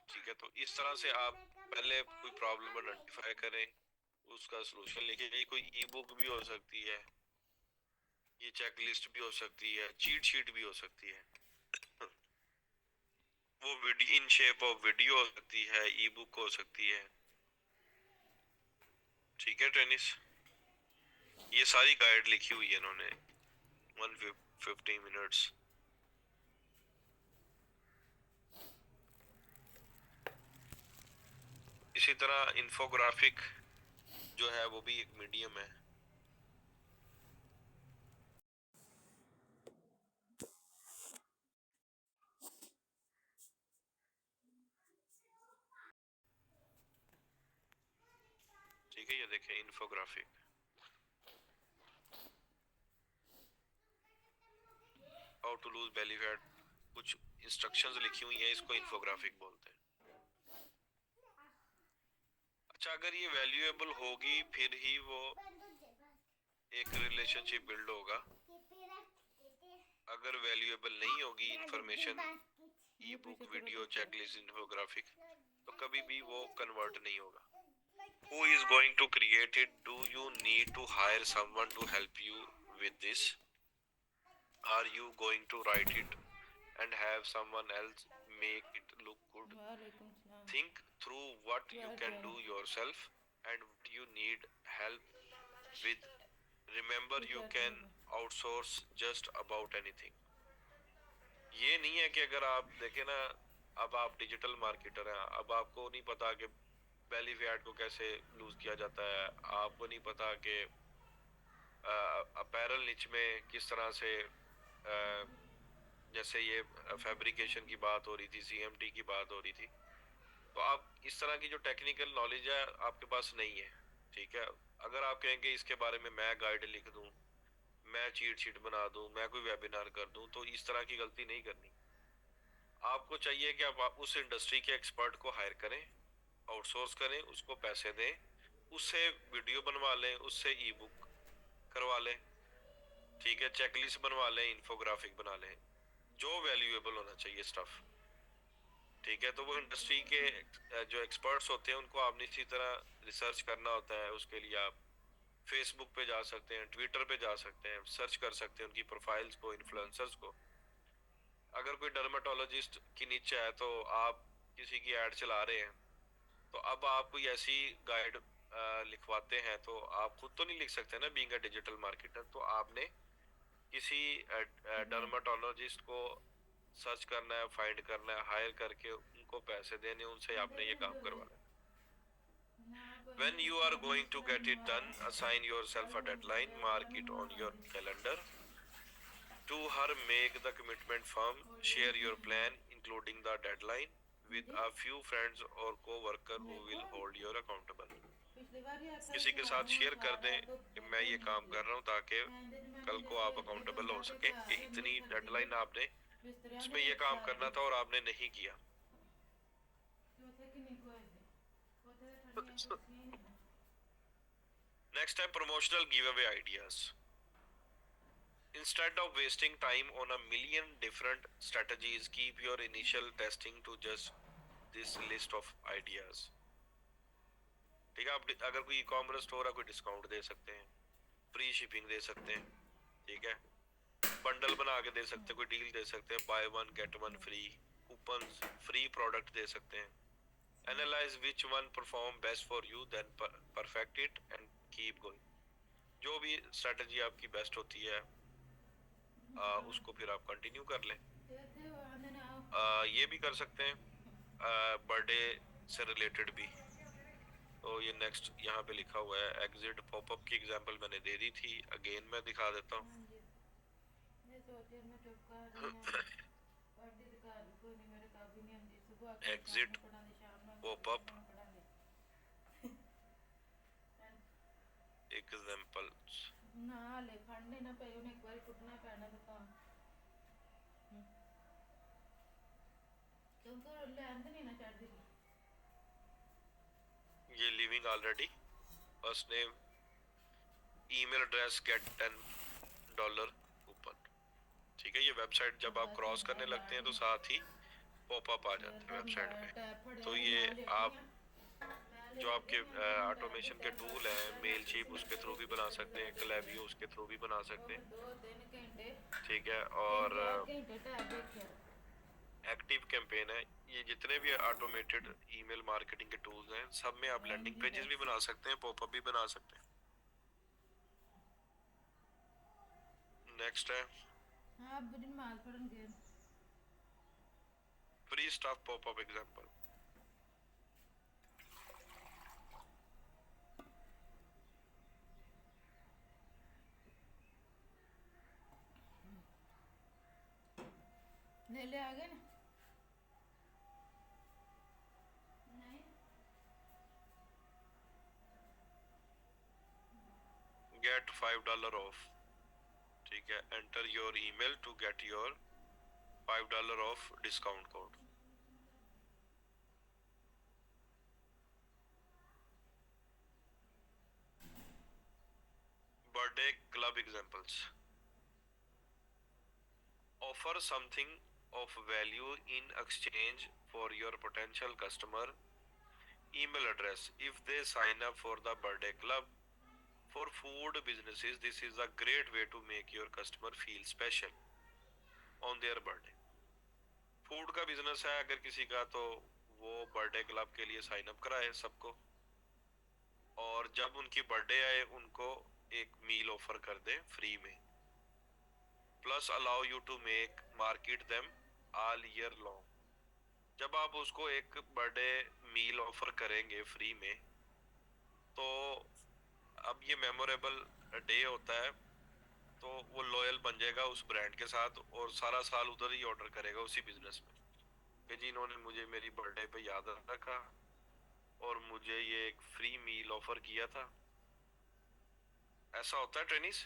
ठीक है, तो इस तरह से आप पहले कोई प्रॉब्लम आइडेंटिफाई करें, उसका सलूशन लिखिए। ये कोई ई बुक भी हो सकती है, ये चेकलिस्ट भी हो सकती है, चीट शीट भी हो सकती है। वो video in shape of video हो सकती है, ई बुक हो सकती है। ठीक है ट्रेनिस, ये सारी गाइड लिखी हुई है इन्होंने 150 मिनट्स। इसी तरह इन्फोग्राफिक जो है वो भी एक मीडियम है। ठीक है, ये देखें infographic, how to lose belly fat, कुछ इंस्ट्रक्शंस लिखी हुई हैं, इसको इन्फोग्राफिक बोलते हैं। अच्छा, अगर ये वैल्यूएबल होगी फिर ही वो एक रिलेशनशिप बिल्ड होगा। अगर वैल्यूएबल नहीं होगी इंफॉर्मेशन, ई बुक, वीडियो, चेकलिस्ट, इन्फोग्राफिक, तो कभी भी वो कन्वर्ट नहीं होगा। Who is going to create it? Do you need to hire someone to help you with this? Are you going to write it and have someone else make it look good? वालेकुम सलाम। Think through what you can do yourself and what you need help with. Remember, you can outsource just about anything. ये नहीं है कि अगर आप देखें ना, अब आप डिजिटल मार्केटर हैं, अब आपको नहीं पता कि बेली फैट को कैसे लूज किया जाता है, आपको नहीं पता कि अपैरल निच में किस तरह से जैसे ये फैब्रिकेशन की बात हो रही थी, सीएमटी की बात हो रही थी, तो आप इस तरह की जो टेक्निकल नॉलेज है आपके पास नहीं है। ठीक है, अगर आप कहेंगे इसके बारे में मैं गाइड लिख दूं, मैं चीट शीट बना दूं, मैं कोई वेबिनार कर दूं, तो इस तरह की गलती नहीं करनी। आपको चाहिए कि आप उस इंडस्ट्री के एक्सपर्ट को हायर करें, आउटसोर्स करें, उसको पैसे दें, उससे वीडियो बनवा लें, उससे ई बुक करवा लें, ठीक है, चेकलिस्ट बनवा लें, इन्फोग्राफिक बना लें, जो वैल्यूएबल होना चाहिए स्टफ। ठीक है, तो वो इंडस्ट्री के जो एक्सपर्ट्स होते हैं उनको आपने इसी तरह रिसर्च करना होता है। उसके लिए आप फेसबुक पे जा सकते हैं, ट्विटर पे जा सकते हैं, सर्च कर सकते हैं उनकी प्रोफाइल्स को, इन्फ्लुएंसर्स को। अगर कोई डर्माटोलॉजिस्ट की नीचे है तो आप किसी की ऐड चला रहे हैं, तो अब आप कोई ऐसी गाइड लिखवाते हैं, तो आप खुद तो नहीं लिख सकते ना, बीइंग अ डिजिटल मार्केटर, तो आपने किसी डर्माटोलॉजिस्ट को सर्च करना है, फाइंड करना है, हायर करके उनको पैसे देने, उनसे आपने ये काम करवाना है। When you are going to get it done, assign yourself a deadline, mark it on your calendar. To her, make the commitment firm, share your plan including the deadline with a few friends or co-worker who will hold you accountable. किसी के साथ share कर दें कि मैं ये काम कर रहा हूँ, ताकि कल को आप अकाउंटेबल हो सके कि इतनी डेडलाइन आपने इसमें ये काम करना था और आपने नहीं किया। Next है promotional giveaway ideas. Instead of wasting time on a million different strategies, keep your initial testing to just this list of ideas. ठीक है, आप अगर कोई ई-कॉमर्स स्टोर है, कोई डिस्काउंट दे सकते हैं, फ्री शिपिंग दे सकते हैं, ठीक है, बंडल बना के दे सकते हैं, कोई डील दे सकते हैं, buy one get one free, coupons, free product दे सकते हैं। Analyze which one perform best for you, then perfect it and keep going. जो भी स्ट्रेटजी आपकी बेस्ट होती है उसको फिर आप कंटिन्यू कर लें। ये भी कर सकते हैं बर्थडे से रिलेटेड भी। तो ये नेक्स्ट यहाँ पे लिखा हुआ है, एग्जिट पॉपअप की एग्जांपल मैंने दे दी थी, अगेन मैं दिखा देता हूँ। एग्जिट पॉपअप एग्जांपल्स ना ले फंडे ना पे उन्हें एक बार कुटना पैना तो तुमको लैंड नहीं ना चढ़ दी। ये living already, first name, email address, get $10 coupon. ठीक है, ये वेबसाइट जब आप क्रॉस करने लगते हैं तो साथ ही पॉपअप आ जाते हैं वेबसाइट पे। तो ये आप जो आपके ऑटोमेशन के टूल हैं, मेल चिप उसके थ्रू भी बना सकते हैं, क्लेवियो उसके थ्रू भी बना सकते हैं, ठीक है। और एक्टिव कैंपेन है, ये जितने भी ऑटोमेटेड ईमेल मार्केटिंग के टूल्स हैं, सब में आप लैंडिंग पेजेस भी बना सकते हैं, पॉपअप भी बना सकते हैं। नेक्स्ट है फ्री स्टफ पॉपअप एग्जांपल। ले आ गए ना, नहीं गेट $5 ऑफ, ठीक है, enter your email to get your $5 off discount code. Birthday club examples. Offer something of value in exchange for your potential customer email address if they sign up for the birthday club. For food businesses, this is a great way to make your customer feel special on their birthday. Food का business है अगर किसी का, तो वो birthday club के लिए sign up कराए सबको, और जब उनकी बर्थडे आए उनको एक मील ऑफर कर दे फ्री में, plus allow you to make market them all year long. जब आप उसको एक बर्थडे मील ऑफर करेंगे फ्री में, तो अब ये मेमोरेबल डे होता है, तो वो लॉयल बन जाएगा उस ब्रांड के साथ और सारा साल उधर ही ऑर्डर करेगा उसी बिजनेस में कि जी इन्होंने मुझे मेरी बर्थडे पे याद रखा और मुझे ये एक फ्री मील ऑफर किया था। ऐसा होता है ट्रेनिस।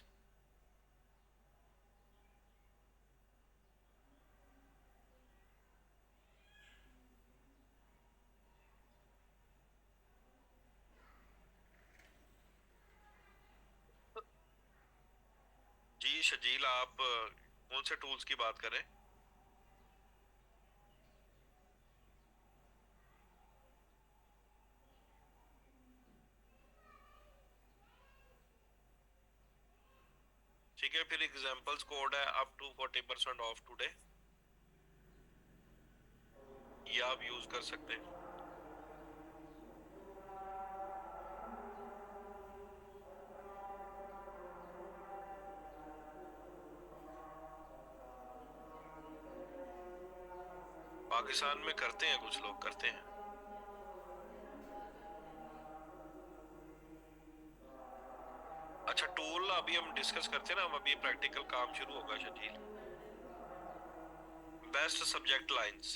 जी शजील, आप कौन से टूल्स की बात कर रहे हैं? ठीक है, फिर एग्जांपल्स कोड है अप टू 40% ऑफ टुडे, ये आप यूज कर सकते हैं। पाकिस्तान में करते हैं, कुछ लोग करते हैं। अच्छा, टूल अभी हम डिस्कस करते हैं ना, हम अभी प्रैक्टिकल काम शुरू होगा Shajeel. Best subject lines.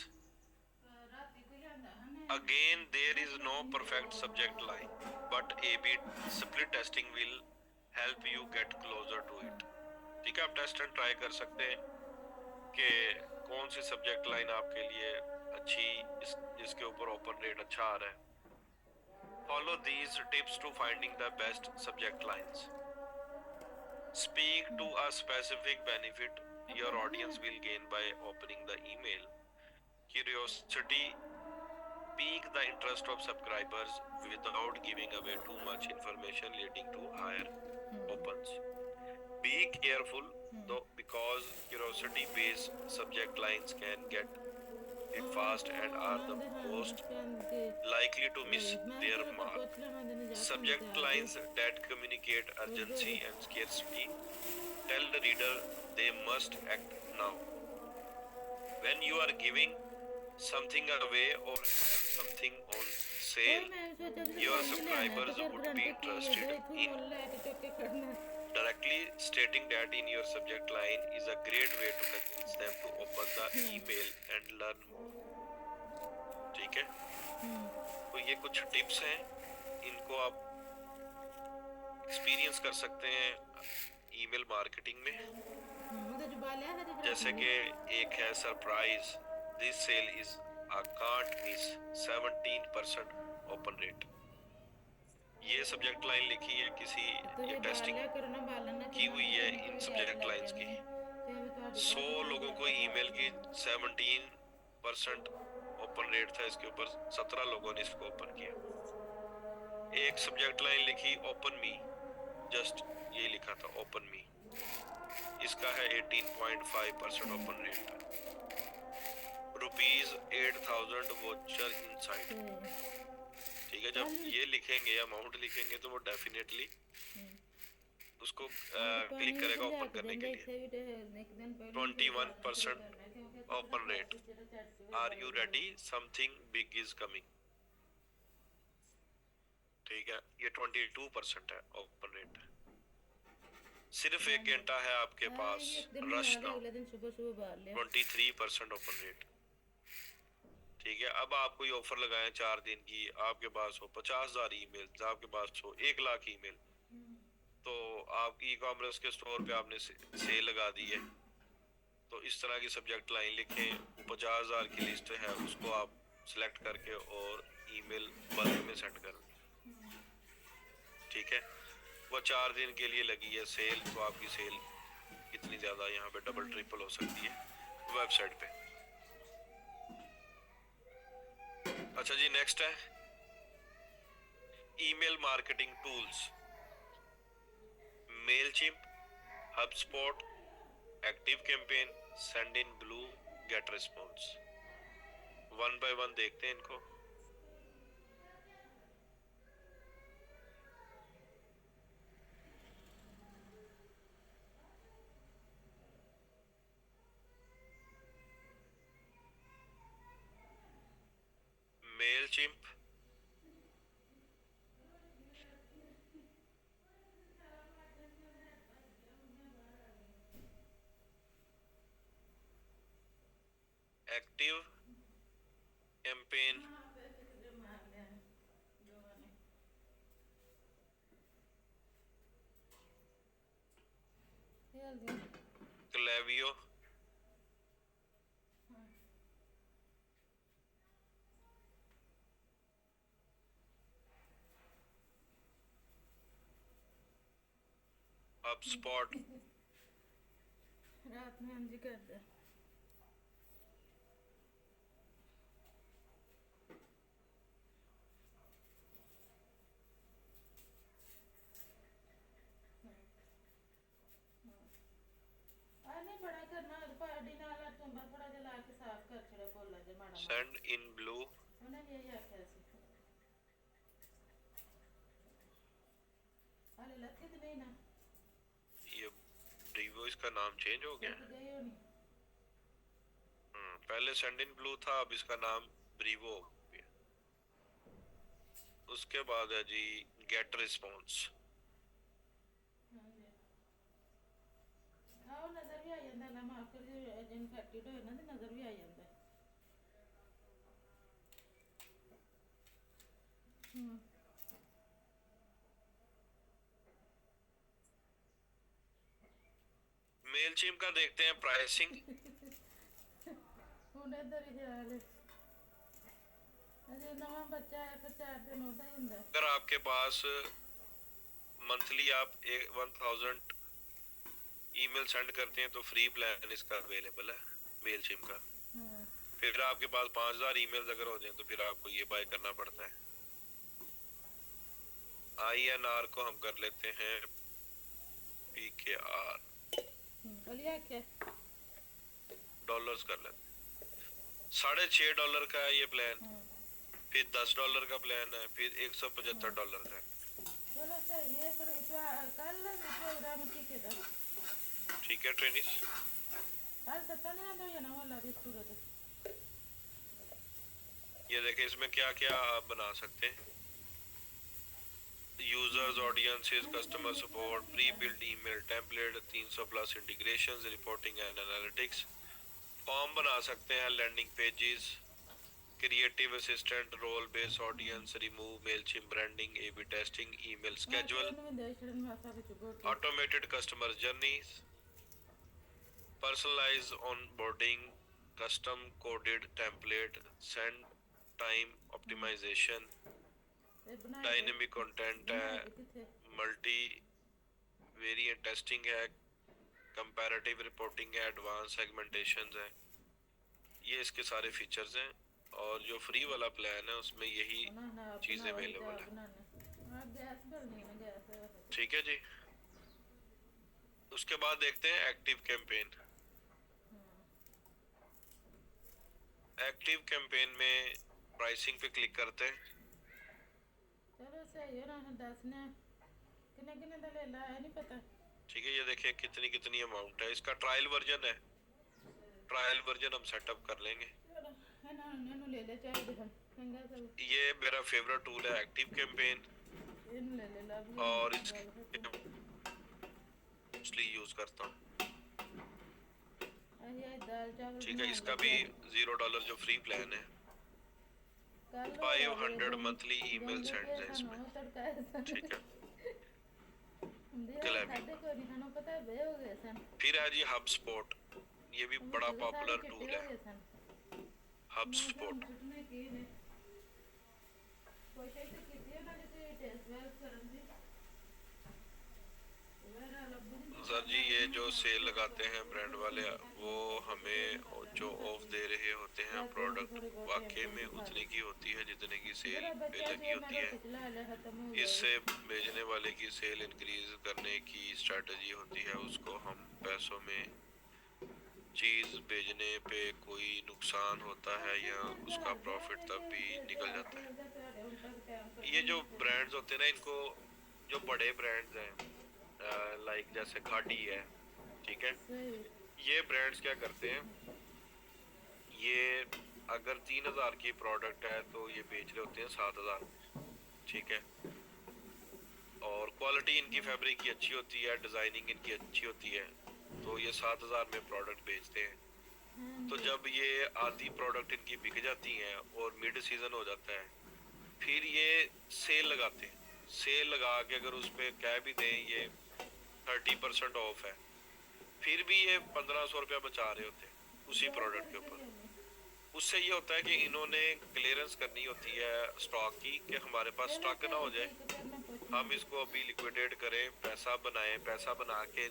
Again, there is no perfect subject line, but A/B split testing will help you get closer to it. ठीक है, आप टेस्ट एंड ट्राई कर सकते हैं कि कौन सी सब्जेक्ट लाइन आपके लिए अच्छी, जिसके ऊपर ओपन रेट अच्छा आ रहा है। Follow these tips to finding the best subject lines. Speak to a specific benefit your audience will gain by opening the email. Curiosity. Pique the interest of subscribers without giving away too much information leading to higher opens. Be careful though, because curiosity based subject lines can get it fast and are the most likely to miss their mark. Subject lines that communicate urgency and scarcity tell the reader they must act now. When you are giving something away or have something on sale, your subscribers would be interested in. Directly stating that in your subject line is a great way to convince them to open the email and learn more. ठीक है, तो ये कुछ tips हैं, इनको आप experience कर सकते हैं ईमेल मार्केटिंग में। जैसे कि एक है surprise, this sale is a can't miss 17% open rate। ये सब्जेक्ट लाइन लिखी है किसी, ये टेस्टिंग की हुई है इन सब्जेक्ट लाइंस की। 100 लोगों को ईमेल की 17% ओपन रेट था, इसके ऊपर 17 लोगों ने इसको ओपन किया। एक सब्जेक्ट लाइन लिखी ओपन मी, जस्ट ये लिखा था ओपन मी, इसका है 18.5% ओपन रेट, ₹8,000 वोचर इनसाइड। ठीक है, जब ये लिखेंगे, अमाउंट लिखेंगे, तो वो डेफिनेटली उसको क्लिक करेगा ओपन करने के लिए। 21% open rate. Are you ready, something big is coming. ठीक है, ये 22% है ओपन रेट। सिर्फ 1 घंटा है आपके पास, रश ना। 23% ओपन रेट। ठीक है, अब आप कोई ऑफर लगाएं 4 दिन की, आपके पास हो 50,000 ईमेल, आपके पास हो 1 लाख ईमेल, तो आप ई कॉमर्स के स्टोर पे आपने सेल लगा दी है, तो इस तरह की सब्जेक्ट लाइन लिखें, 50,000 की लिस्ट है, उसको आप सिलेक्ट करके और ईमेल बल्क में सेंड कर दें। ठीक है, वो 4 दिन के लिए लगी है सेल, तो आपकी सेल कितनी ज़्यादा यहाँ पे डबल ट्रिपल हो सकती है वेबसाइट पे। अच्छा जी, नेक्स्ट है email marketing tools, Mailchimp, HubSpot, ActiveCampaign, Sendinblue, GetResponse. One by one देखते हैं इनको। Mailchimp, ActiveCampaign, Klaviyo, HubSpot, रात में अंजी कर दे। नहीं बड़ा करना पार्टी नाल तुम्बा थोड़ा जिहा ला के साफ कर छड़ा पोला जे माड़ा माड़ा। सेंड इन ब्लू, उन्हें भी यही आख्या सी। अरे लग कितने ना ये ब्रीवो इसका नाम चेंज हो गया है। गई होनी। पहले सेंड इन ब्लू था, अब इसका नाम ब्रीवो हो गया। उसके बाद है जी गेट रिस्पॉन्स। आओ नजर भी आ जाता है ना, माफ कर जो इन्फेक्टेड हो ना तो नजर भी आ जाता है। मेलचिम्प का देखते हैं प्राइसिंग। उन्हें दरी जाले अरे नवा बच्चा है फिर 4 दिन होता ही ਹੁੰਦਾ। अगर आपके पास मंथली आप 1000 ईमेल सेंड करते हैं तो फ्री प्लान इसका अवेलेबल है मेलचिम्प का। फिर आपके पास 5000 ईमेल अगर हो जाए तो फिर आपको ये बाय करना पड़ता है। INR को हम कर लेते हैं PKR, डॉलर्स कर लेते हैं। $6.5 का है ये प्लान, फिर $10 का प्लान है, फिर $175 का है। चलो सही है, फिर कल प्रोग्राम की किधर ठीक है ट्रेनिस, कल पता नहीं आता ये ना वाला भी सूरत। ये देखें इसमें क्या क्या आप बना सकते हैं। Users, audiences, customer support, pre build email template, 300 plus integrations, reporting and analytics. Form बना सकते हैं, landing pages, creative assistant, role base audience, remove, Mailchimp branding, A/B testing, email schedule, automated customer journeys, personalise onboarding, custom coded template, send time optimisation, dynamic content है, multi variant testing है, comparative reporting है, advance segmentations है। ये इसके सारे features हैं और जो फ्री वाला प्लान है उसमें यही चीज़ें अवेलेबल है। ठीक है जी, उसके बाद देखते हैं एक्टिव कैंपेन। एक्टिव कैंपेन में प्राइसिंग पे क्लिक करते हैं। चलो सही है ना, दसने कितने कितने दा ले ला है नहीं पता। ठीक है, ये देखिए कितनी कितनी अमाउंट है। इसका ट्रायल वर्जन है, ट्रायल वर्जन हम सेटअप कर लेंगे। है ना, इन्होंने ले ले चाहे दिखन चंगा सब। ये मेरा फेवरेट टूल है एक्टिव कैंपेन इन ले ले ला भी और इसके मोस्टली यूज करता हूँ। ये दाल चावल ठीक है, इसका भी $0 जो फ्री प्लान है, 500 मंथली ईमेल सेंड है इसमें। ठीक है, ਹੁੰਦੇ ਆ Glamour। ਸਾਡੇ ਕੋਈ ਨਹੀਂ ਸਾਨੂੰ ਪਤਾ ਵੇ ਹੋ ਗਏ ਸਨ फिर है जी हब स्पॉट, ये भी ਉਹ बड़ा ਸਾਰੇ पॉपुलर ਚਿੱਟੇ टूल ਹੋ है। ਗਏ ਸਨ हब ਮੈਂ स्पॉट ਕਿਹਾ ਸੁਣਨੇ ਕੀ ਨੇ ਕੋਸ਼ਿਸ਼ ਤਾਂ ਕੀਤੀ ਉਹਨਾਂ ਨੇ ਤੇ ਟੈਸਟ ਵੈਲ ਕਰਨ ਦੀ ਮੇਰਾ ਲੱਭੂ ਨਹੀਂ सर जी ये जो सेल लगाते हैं ब्रांड वाले, वो हमें जो ऑफ दे रहे होते हैं प्रोडक्ट वाकई में उतने की होती है जितने की सेल ਮੇਰਾ पे ਬੱਚਾ लगी ਸੀ होती ਮੇਰਾ है। पिछला वाला खत्म हो गया इससे बेचने वाले की सेल इंक्रीज करने की स्ट्रेटजी होती है, उसको हम पैसों में चीज बेचने पे कोई नुकसान होता है या उसका प्रॉफिट तब भी निकल जाता है। ये जो ब्रांड्स होते हैं ना, इनको जो बड़े ब्रांड्स हैं लाइक जैसे खाड़ी है, ठीक है, सही ये ब्रांड्स क्या करते हैं, ये अगर 3000 की प्रोडक्ट है तो ये बेच रहे होते हैं 7000, ठीक है, और क्वालिटी इनकी फैब्रिक की अच्छी होती है, डिज़ाइनिंग इनकी अच्छी होती है, तो ये 7000 में प्रोडक्ट बेचते हैं। तो जब ये आधी प्रोडक्ट इनकी बिक जाती हैं और मिड सीज़न हो जाता है, फिर ये सेल लगाते हैं। सेल लगा के अगर उस पर कह भी दें ये 30% ऑफ है, फिर भी ये 1500 रुपया बचा रहे होते हैं उसी प्रोडक्ट के ऊपर। उससे ये होता है कि इन्होंने क्लियरेंस करनी होती है स्टॉक की, कि हमारे पास स्टॉक ना हो जाए, हम इसको अभी लिक्विडेट करें, पैसा बनाएं, पैसा बना के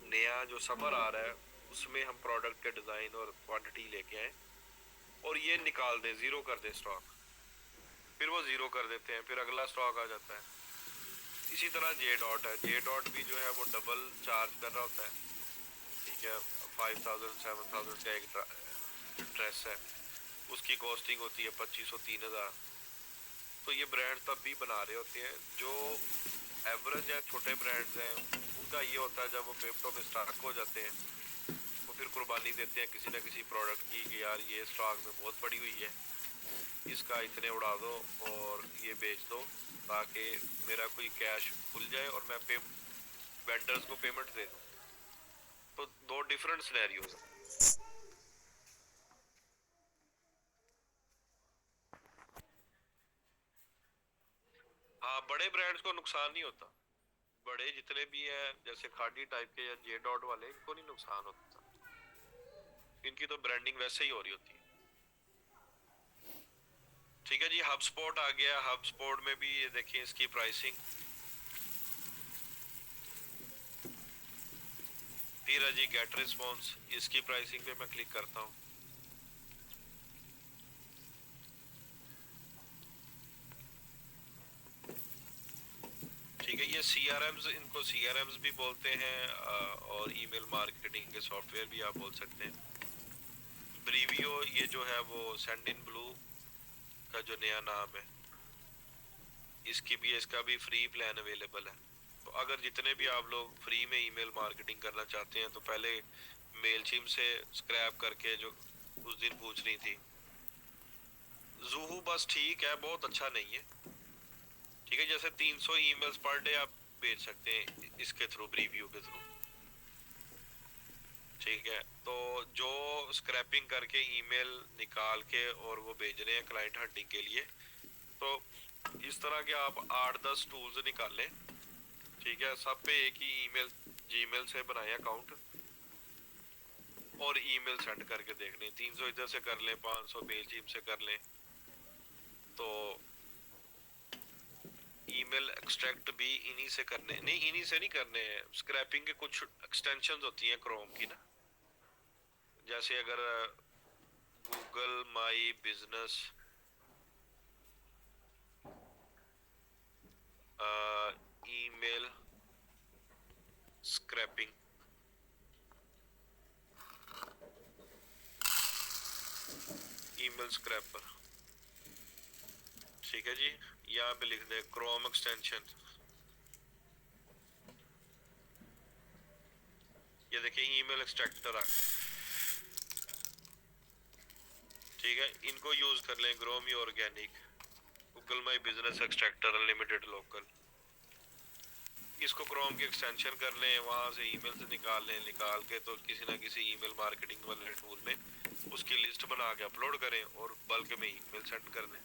नया जो समर आ रहा है उसमें हम प्रोडक्ट के डिज़ाइन और क्वांटिटी लेके आए और ये निकाल दें, ज़ीरो कर दें स्टॉक, फिर वो ज़ीरो कर देते हैं, फिर अगला स्टॉक आ जाता है। इसी तरह जे डॉट है, जे डॉट भी जो है वो डबल चार्ज कर रहा होता है, ठीक है, 5000 7000 का एक ड्रेस है, उसकी कॉस्टिंग होती है 2500 3000। तो ये ब्रांड तब भी बना रहे होते हैं। जो एवरेज या छोटे ब्रांड्स हैं उनका ये होता है जब वो पेप्टो में स्टॉक हो जाते हैं वो फिर कुर्बानी देते हैं किसी ना किसी प्रोडक्ट की, कि यार ये स्टॉक में बहुत पड़ी हुई है, इसका इतने उड़ा दो और ये बेच दो ताकि मेरा कोई कैश खुल जाए और मैं वेंडर्स को पेमेंट दे दूँ। तो दो डिफरेंट सिनेरियोज हैं। हाँ, बड़े ब्रांड्स को नुकसान नहीं होता, बड़े जितने भी हैं जैसे खादी टाइप के या जे डॉट वाले, इनको नहीं नुकसान होता, इनकी तो ब्रांडिंग वैसे ही हो रही होती है। ठीक है जी, हब स्पॉट आ गया। हब स्पॉट में भी ये देखिए इसकी प्राइसिंग, फिर है जी गेट रिस्पॉन्स, इसकी प्राइसिंग पे मैं क्लिक करता हूँ। ठीक है, ये CRMs, इनको CRMs भी बोलते हैं और ईमेल मार्केटिंग के सॉफ्टवेयर भी आप बोल सकते हैं। ब्रीवियो ये जो है वो सेंड इन ब्लू का जो नया नाम है, इसका भी फ्री प्लान अवेलेबल है। तो अगर जितने भी आप लोग फ्री में ईमेल मार्केटिंग करना चाहते हैं तो पहले मेलचिम से स्क्रैप करके जो उस दिन पूछ रही थी, ज़ूहू बस ठीक है, बहुत अच्छा नहीं है, ठीक है, जैसे 300 ईमेल्स पर डे आप भेज सकते हैं इसके थ्रू, ब्रीव्यू के थ्रू, ठीक है। तो जो स्क्रैपिंग करके ईमेल निकाल के और वो भेज रहे हैं क्लाइंट हंटिंग के लिए, तो इस तरह के आप 8-10 टूल्स निकालें, ठीक है, सब पे एक ही ईमेल जीमेल से बनाए अकाउंट और ईमेल सेंड करके देख लें, 300 इधर से कर लें, 500 मेलचिम से कर लें। तो ईमेल एक्सट्रैक्ट भी इन्हीं से करने, नहीं इन्हीं से नहीं करने हैं, स्क्रैपिंग के कुछ एक्सटेंशंस होती हैं क्रोम की ना, जैसे अगर गूगल माई Business email scraping, email scraper, ठीक है जी, यहाँ पे लिख दे क्रोम एक्सटेंशन, ये देखिए ईमेल एक्सट्रैक्टर आ गया, ठीक है, इनको यूज कर लें, ग्रोमी ऑर्गेनिक, गूगल माई बिजनेस एक्सट्रैक्टर अनलिमिटेड लोकल, इसको क्रोम की एक्सटेंशन कर लें, वहाँ से ईमेल से निकाल लें, निकाल के तो किसी ना किसी ईमेल मार्केटिंग वाले टूल में उसकी लिस्ट बना के अपलोड करें और बल्क में ईमेल सेंड कर दें।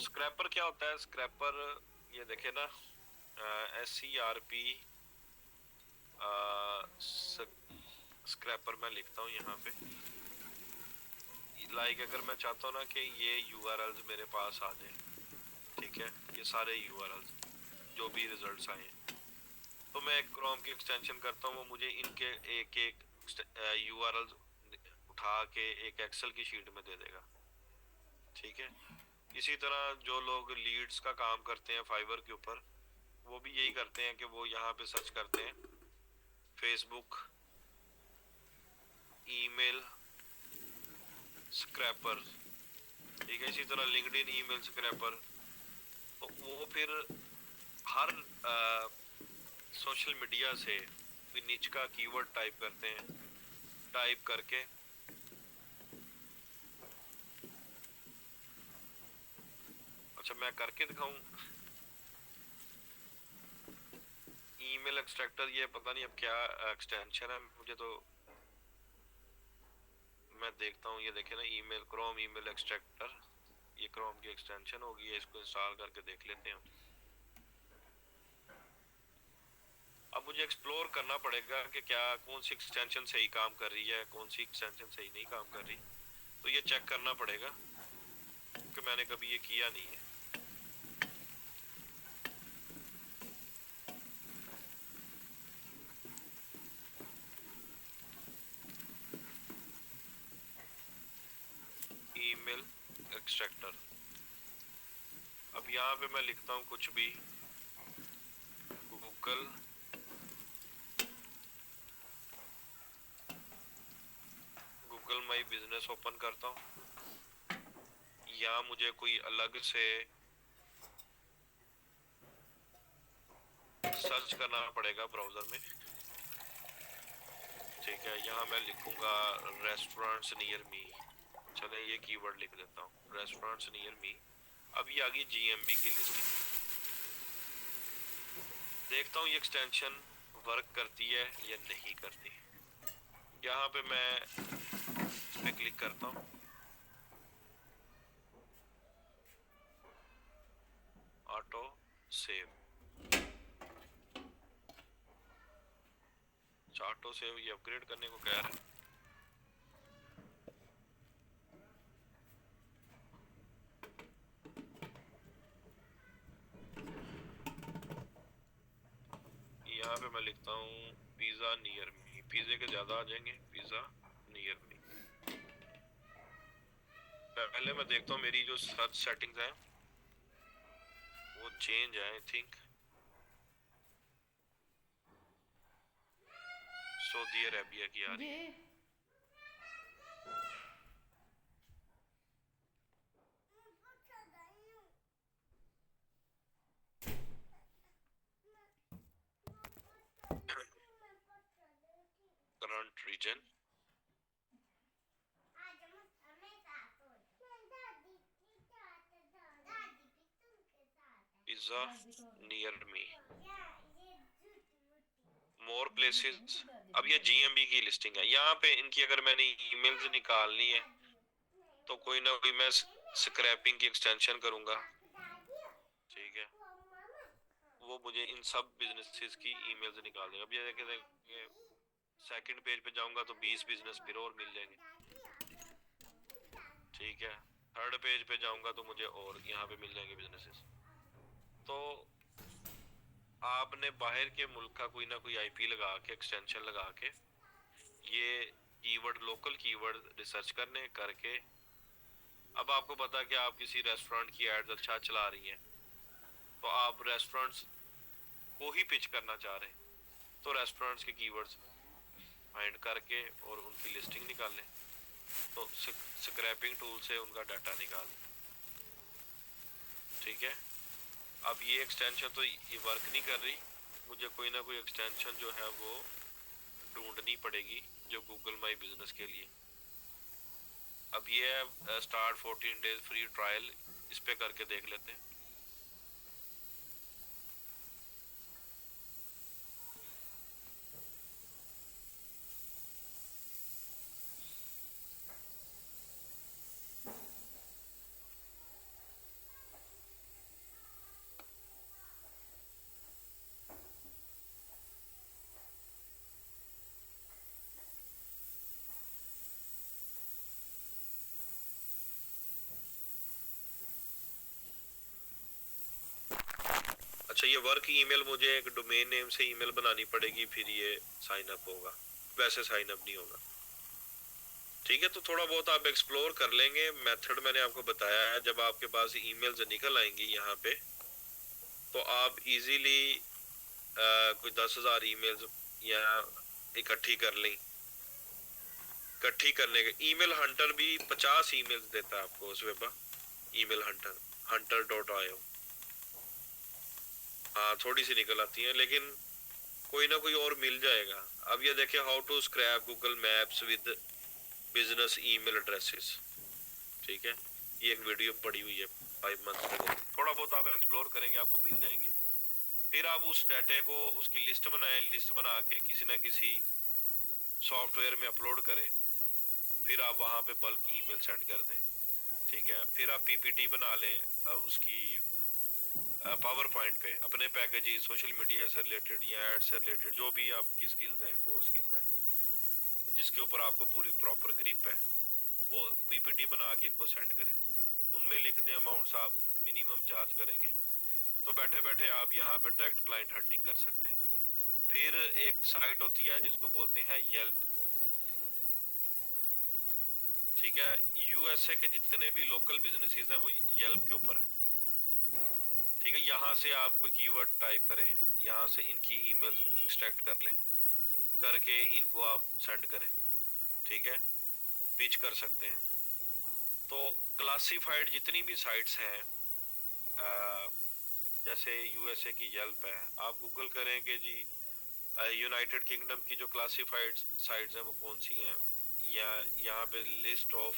स्क्रैपर क्या होता है? स्क्रैपर ये देखे ना, SCRP स्क्रैपर मैं लिखता हूँ यहाँ पे। लाइक अगर मैं चाहता हूँ ना कि ये URLs मेरे पास आ जाए, ठीक है, ये सारे URLs जो भी रिजल्ट्स आए, तो मैं क्रोम की एक्सटेंशन करता हूँ, वो मुझे इनके एक एक URLs उठा के एक एक्सेल की शीट में दे देगा, ठीक है। इसी तरह जो लोग लीड्स का काम करते हैं फाइवर के ऊपर, वो भी यही करते हैं कि वो यहाँ पे सर्च करते हैं फेसबुक ईमेल स्क्रैपर, ठीक है। इसी तरह लिंक्डइन ईमेल स्क्रैपर, तो वो फिर हर सोशल मीडिया से कोई निच का कीवर्ड टाइप करते हैं, टाइप करके अच्छा मैं करके दिखाऊं ईमेल एक्सट्रैक्टर, ये पता नहीं अब क्या एक्सटेंशन है, मुझे तो मैं देखता हूँ। ये देखे ना, ईमेल क्रोम ईमेल एक्सट्रैक्टर, ये क्रोम की एक्सटेंशन होगी, इसको इंस्टॉल करके देख लेते हैं। अब मुझे एक्सप्लोर करना पड़ेगा कि क्या कौन सी एक्सटेंशन सही काम कर रही है, कौन सी एक्सटेंशन सही नहीं काम कर रही, तो ये चेक करना पड़ेगा क्योंकि मैंने कभी ये किया नहीं है। ईमेल एक्सट्रैक्टर, अब यहाँ पे मैं लिखता हूँ कुछ भी, गूगल माई बिजनेस ओपन करता हूँ, या मुझे कोई अलग से सर्च करना पड़ेगा ब्राउजर में, ठीक है। यहाँ मैं लिखूंगा रेस्टोरेंट्स नियर मी, चले ये कीवर्ड लिख देता हूँ, रेस्टोरेंट्स नियर मी। अब ये आ गई GMB की लिस्टिंग, देखता हूँ ये एक्सटेंशन वर्क करती है या नहीं करती। यहाँ पे मैं इस पे क्लिक करता हूँ, ऑटो सेव, ऑटो सेव ये अपग्रेड करने को कह रहा है। यहाँ पे मैं लिखता हूँ पिज्जा नियर मी, पिज्जे के ज्यादा आ जाएंगे, पिज्जा नियर मी। पहले मैं देखता हूँ मेरी जो सर्च सेटिंग्स हैं वो चेंज है, आई थिंक सऊदी अरेबिया की आ रही है। Current region pizza near me, more places. अब ये GMB की लिस्टिंग है, यहाँ पे इनकी अगर मैंने ईमेल्स निकालनी है तो कोई ना कोई मैं स्क्रैपिंग की एक्सटेंशन करूंगा, ठीक है, वो मुझे इन सब बिजनेसेस की ईमेल्स निकाल देगा। अब ये देखें सेकंड पेज पे जाऊंगा तो 20 बिजनेस फिर और मिल जाएंगे, ठीक है। थर्ड पेज पे जाऊंगा तो मुझे और यहाँ पे मिल जाएंगे बिजनेसेस। तो आपने बाहर के मुल्क का कोई ना कोई IP लगा के, एक्सटेंशन लगा के, ये कीवर्ड, लोकल कीवर्ड रिसर्च करने करके, अब आपको पता है कि आप किसी रेस्टोरेंट की एड्स अच्छा चला रही हैं, तो आप रेस्टोरेंट्स को ही पिच करना चाह रहे हैं, तो रेस्टोरेंट्स के कीवर्ड्स फाइंड करके और उनकी लिस्टिंग निकाल लें, तो स्क्रैपिंग टूल से उनका डाटा निकाल, ठीक है। अब ये एक्सटेंशन तो ये वर्क नहीं कर रही, मुझे कोई ना कोई एक्सटेंशन जो है वो ढूंढनी पड़ेगी जो गूगल माई बिजनेस के लिए। अब ये है स्टार्ट 14 डेज फ्री ट्रायल, इस पे करके देख लेते हैं। अच्छा, ये वर्क ईमेल मुझे एक डोमेन नेम से ईमेल बनानी पड़ेगी, फिर ये साइन अप होगा, वैसे साइन अप नहीं होगा। ठीक है, तो थोड़ा बहुत आप एक्सप्लोर कर लेंगे। मेथड मैंने आपको बताया है। जब आपके पास ईमेल्स निकल आएंगी यहाँ पे, तो आप इजीली कोई 10,000 ईमेल्स या इकट्ठी कर लें। इकट्ठी करने के ईमेल हंटर भी 50 ईमेल्स देता है आपको उस वेब ईमेल hunter.io। हाँ, थोड़ी सी निकल आती है, लेकिन कोई ना कोई और मिल जाएगा। अब ये देखिए, how to scrape Google Maps with business email addresses. ठीक है, ये एक वीडियो पड़ी हुई है 5 मंथ तक। थोड़ा बहुत आप एक्सप्लोर करेंगे, आपको मिल जाएंगे। फिर आप उस डाटा को, उसकी लिस्ट बनाएं, लिस्ट बना के किसी ना किसी सॉफ्टवेयर में अपलोड करें। फिर आप वहाँ पे बल्क ईमेल सेंड कर दें। ठीक है, फिर आप पीपीटी बना लें उसकी पावर पॉइंट पे, अपने पैकेजेस, सोशल मीडिया से रिलेटेड या एड से रिलेटेड, जो भी आपकी स्किल्स हैं, कोर स्किल्स हैं, जिसके ऊपर आपको पूरी प्रॉपर ग्रिप है, वो पीपीटी बना के इनको सेंड करें। उनमें लिख दें अमाउंट्स आप मिनिमम चार्ज करेंगे, तो बैठे बैठे आप यहाँ पे डायरेक्ट क्लाइंट हंटिंग कर सकते हैं। फिर एक साइट होती है जिसको बोलते हैं येल्प। ठीक है, यूएसए के जितने भी लोकल बिजनेसेस हैं वो येल्प के ऊपर है। ठीक है, यहाँ से आप कोई कीवर्ड टाइप करें, यहाँ से इनकी ईमेल्स एक्सट्रैक्ट कर लें, करके इनको आप सेंड करें। ठीक है, पिच कर सकते हैं। तो क्लासिफाइड जितनी भी साइट्स हैं, जैसे यूएसए की येल्प है, आप गूगल करें कि जी यूनाइटेड किंगडम की जो क्लासिफाइड साइट्स हैं वो कौन सी हैं, या यहाँ पे list of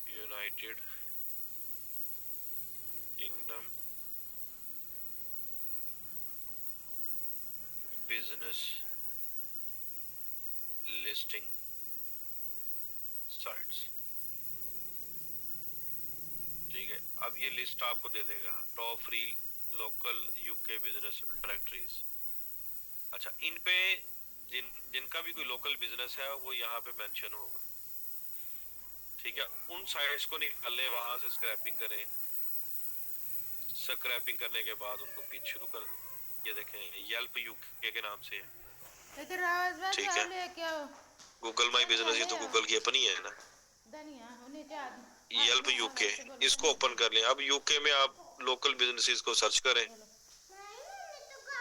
United kingdom business listing sites. ठीक है, अब ये लिस्ट आपको दे देगा top free local UK business directories. अच्छा, इन पे जिनका भी कोई लोकल बिजनेस है वो यहाँ पे मेंशन होगा। ठीक है, उन साइट्स को निकाल लें, वहां से स्क्रैपिंग करें। स्क्रैपिंग करने के बाद उनको पिच शुरू कर दें। ये देखें, येल्प यूके के नाम से है। इधर आवाज बस ठीक है, लेके आओ। गूगल माई बिजनेस, ये तो गूगल की अपनी है ना, धनिया नीचे आ येल्प यूके। इसको ओपन कर लें। अब यूके में आप लोकल बिजनेसेस को सर्च करें।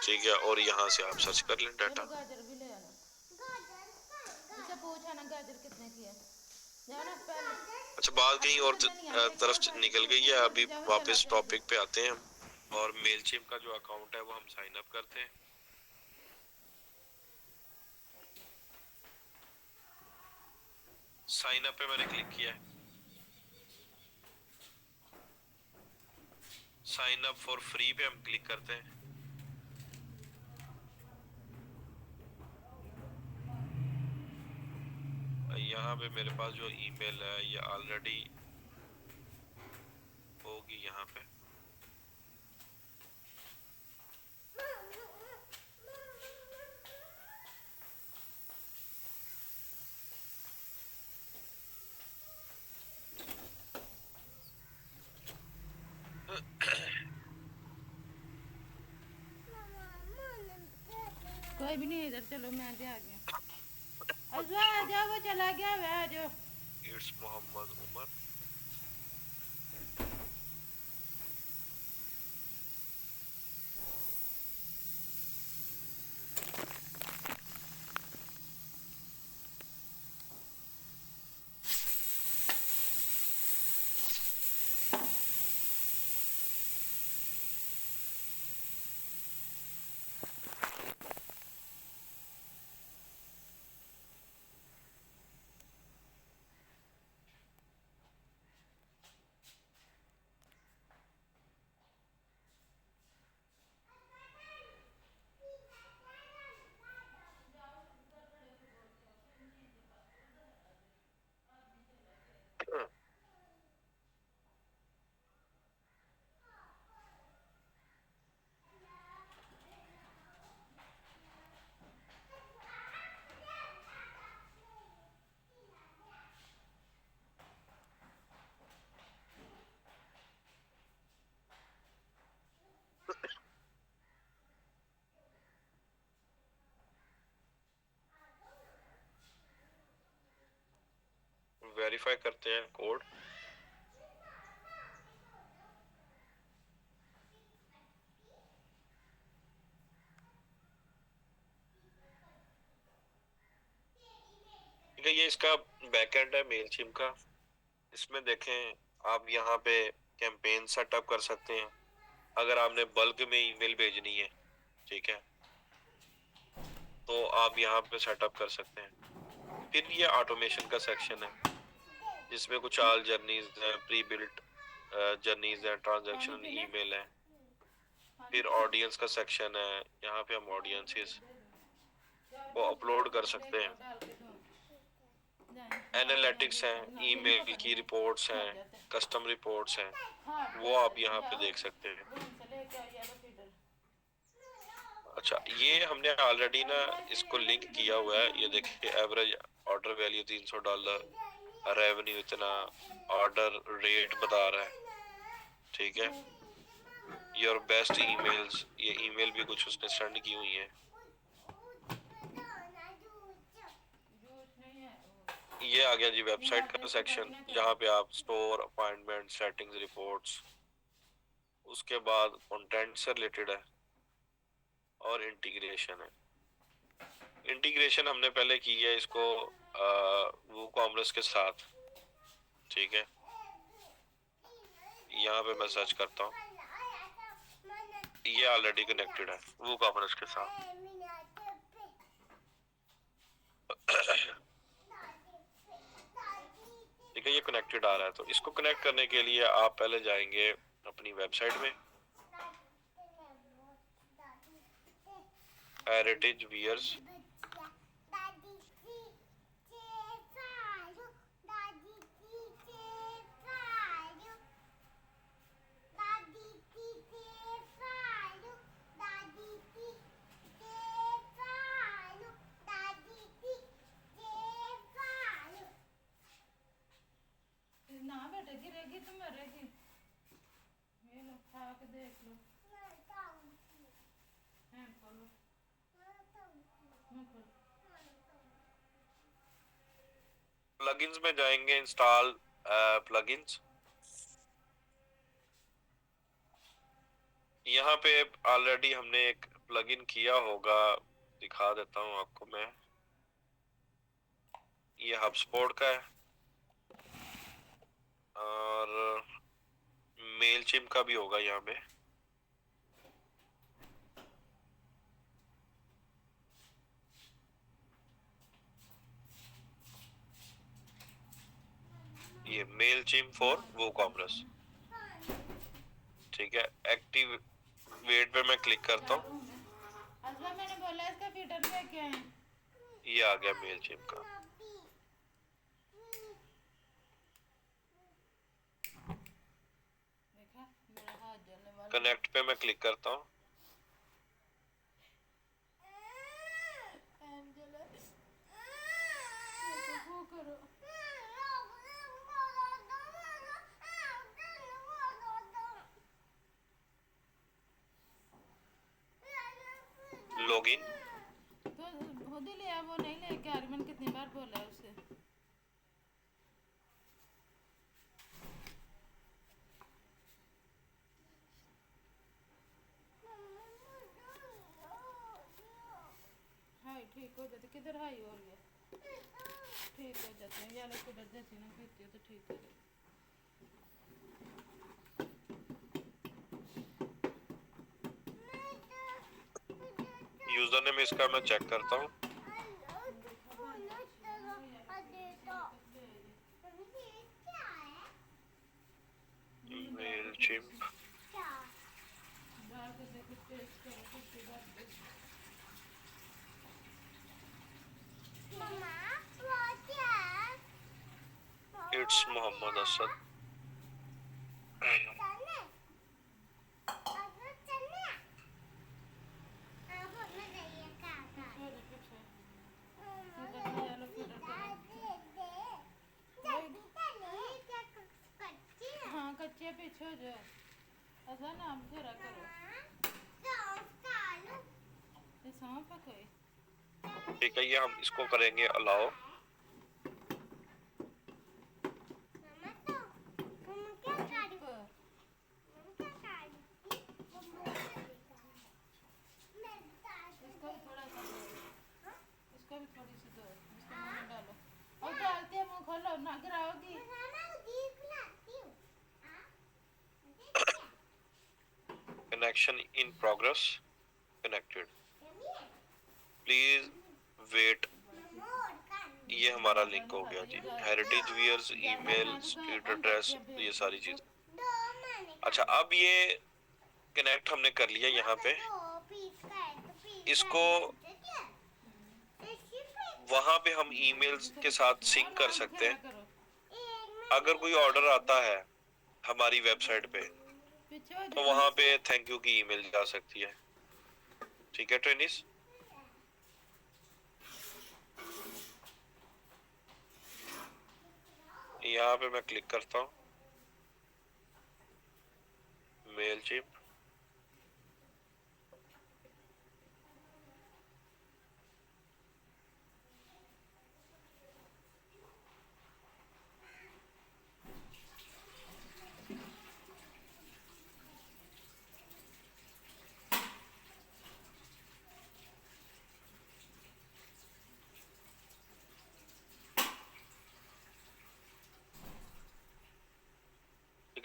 ठीक है, और यहाँ से आप सर्च कर लें डाटा। गाजर भी ले आना। इससे पूछा ना गाजर कितने की है। जाओ ना पहले। अच्छा, बात कहीं और तरफ निकल गई है। अभी वापस टॉपिक पे आते हैं और मेलचिप का जो अकाउंट है वो हम साइन अप करते हैं। साइन अप पे मैंने क्लिक किया है। साइन अप फॉर फ्री पे हम क्लिक करते हैं। यहाँ पे मेरे पास जो ईमेल है ये ऑलरेडी होगी यहाँ पे। कोई भी नहीं, इधर चलो, मैं आ गया। अजवा आ जाओ, वो चला गया, वह आ जाओ। इट्स मोहम्मद उमर। वेरीफाई करते हैं कोड। ठीक है, ये इसका बैकएंड है मेलचिम का। इसमें देखें आप यहाँ पे कैंपेन सेटअप कर सकते हैं अगर आपने बल्क में ईमेल भेजनी है, ठीक है, तो आप यहाँ पे सेटअप कर सकते हैं। फिर ये ऑटोमेशन का सेक्शन है जिसमें कुछ ऑल जर्नीज है, प्री बिल्ट जर्नीज है, ट्रांजैक्शन ईमेल है। फिर ऑडियंस का सेक्शन है, यहाँ पे हम ऑडियंसेस को अपलोड कर सकते हैं। एनालिटिक्स हैं, ईमेल की रिपोर्ट्स हैं, कस्टम रिपोर्ट्स हैं, वो आप यहाँ पे देख सकते हैं। अच्छा, ये हमने ऑलरेडी ना इसको लिंक किया हुआ है। ये देखिए एवरेज ऑर्डर वैल्यू $300, रेवेन्यू इतना, ऑर्डर रेट बता रहा है, ठीक है। योर बेस्ट ईमेल्स, ये ईमेल भी कुछ उसने सेंड की हुई है। ये आ गया जी वेबसाइट का सेक्शन जहाँ पे आप स्टोर, अपॉइंटमेंट, सेटिंग्स, रिपोर्ट्स, उसके बाद कंटेंट से रिलेटेड है और इंटीग्रेशन है। इंटीग्रेशन हमने पहले की है इसको वूकॉमर्स के साथ, ठीक है। यहाँ पे मैं सर्च करता हूँ, ये ऑलरेडी कनेक्टेड है वूकॉमर्स के साथ। ठीक है, ये कनेक्टेड आ रहा है। तो इसको कनेक्ट करने के लिए आप पहले जाएंगे अपनी वेबसाइट में, हेरिटेज वियर्स, ना बेटा गिरेगी तो मरेगी। ये लो खा के देख लो। हैं खोलो। मैं खोलो। प्लगइन्स में जाएंगे, इंस्टॉल प्लगइन्स। यहाँ पे ऑलरेडी हमने एक प्लगइन किया होगा, दिखा देता हूँ आपको मैं। ये हबस्पॉट का है और मेलचिम का भी होगा यहाँ पे। ये मेलचिम फॉर वूकॉमर्स, ठीक है। एक्टिवेट पे मैं क्लिक करता हूँ, मैंने बोला इसका फीडर लेके आए। ये आ गया मेलचिम का। देखा मेरा हाथ जलने वाला। कनेक्ट पे मैं क्लिक करता हूँ, करो। लॉगिन। तो खुद ही लिया, वो नहीं लेके आ रही। मैंने कितनी बार बोला है उसे। हाय ठीक हो जाते, किधर हाई हो गया, ठीक हो जाते हैं यार। किधर जैसी ना पीती हो तो ठीक हो जाए। यूजर नेम इसका मैं चेक करता हूँ। Mailchimp, it's Mohammad Asad. हाँ कच्चे पीछे हो जाए, ऐसा नाम थोड़ा करो। ये सौंफ है कोई। ठीक है, ये हम इसको करेंगे allow. connection in progress, connected, please wait। ये हमारा लिंक हो गया जी। Heritage wears, email, street address, ये सारी चीज। अच्छा, अब ये कनेक्ट हमने कर लिया यहाँ पे। इसको वहां पे हम ईमेल्स के साथ सिंक कर सकते हैं। अगर कोई ऑर्डर आता है हमारी वेबसाइट पे तो वहां पे थैंक यू की ईमेल जा सकती है। ठीक है ट्रेनिस। यहाँ पे मैं क्लिक करता हूँ मेल चिप।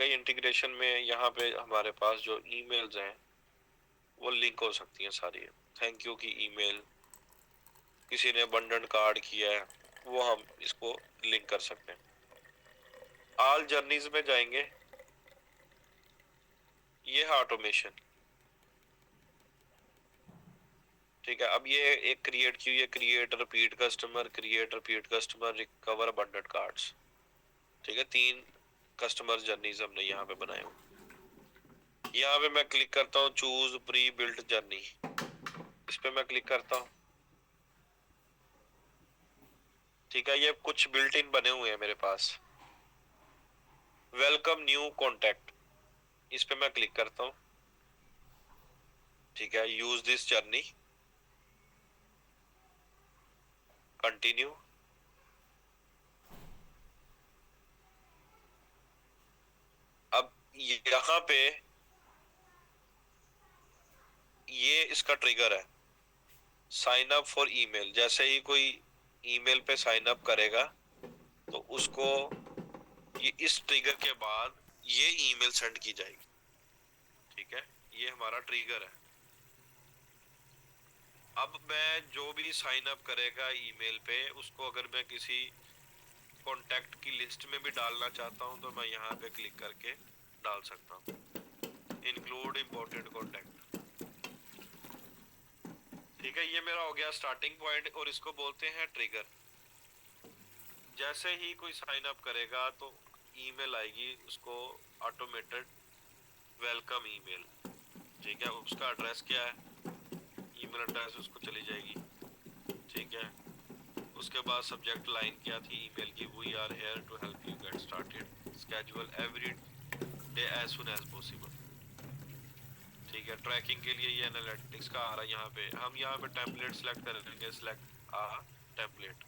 इंटीग्रेशन में यहाँ पे हमारे पास जो ईमेल्स हैं वो लिंक हो सकती हैं सारी। थैंक यू की ईमेल, किसी ने बंडन कार्ड किया है, वो हम इसको लिंक कर सकते हैं। ऑल जर्नीज में जाएंगे, ये है ऑटोमेशन। ठीक है, अब ये एक क्रिएट की हुई है, create repeat customer, recover abandoned carts. ठीक है, 3 कस्टमर जर्नीज हमने यहाँ पे बनाए हुए। यहाँ पे मैं क्लिक करता हूँ चूज प्री बिल्ट जर्नी, इस पे मैं क्लिक करता हूँ। ठीक है, ये कुछ बिल्ट इन बने हुए हैं मेरे पास। वेलकम न्यू कॉन्टैक्ट, इस पे मैं क्लिक करता हूँ। ठीक है, यूज दिस जर्नी, कंटिन्यू। अब यहाँ पे ये इसका ट्रिगर है, साइन अप फॉर ईमेल। जैसे ही कोई ईमेल पे साइन अप करेगा तो उसको ये इस ट्रिगर के बाद ये ईमेल सेंड की जाएगी। ठीक है, ये हमारा ट्रिगर है। अब मैं जो भी साइन अप करेगा ईमेल पे, उसको अगर मैं किसी कॉन्टैक्ट की लिस्ट में भी डालना चाहता हूं तो मैं यहाँ पे क्लिक करके डाल सकता हूँ, इंक्लूड इम्पोर्टेड कॉन्टैक्ट। ठीक है, ये मेरा हो गया स्टार्टिंग पॉइंट और इसको बोलते हैं ट्रिगर। जैसे ही कोई साइन अप करेगा तो ईमेल आएगी उसको ऑटोमेटेड वेलकम ईमेल। ठीक है, उसका एड्रेस क्या है, ईमेल एड्रेस उसको चली जाएगी। ठीक है, उसके बाद सब्जेक्ट लाइन क्या थी ईमेल की, we are here to help you get started, schedule every day as soon as possible. ठीक है, ट्रैकिंग के लिए ये एनालिटिक्स का आ रहा है। यहाँ पे हम यहाँ पे टेम्पलेट सेलेक्ट करेंगे, सेलेक्ट आ टेम्पलेट।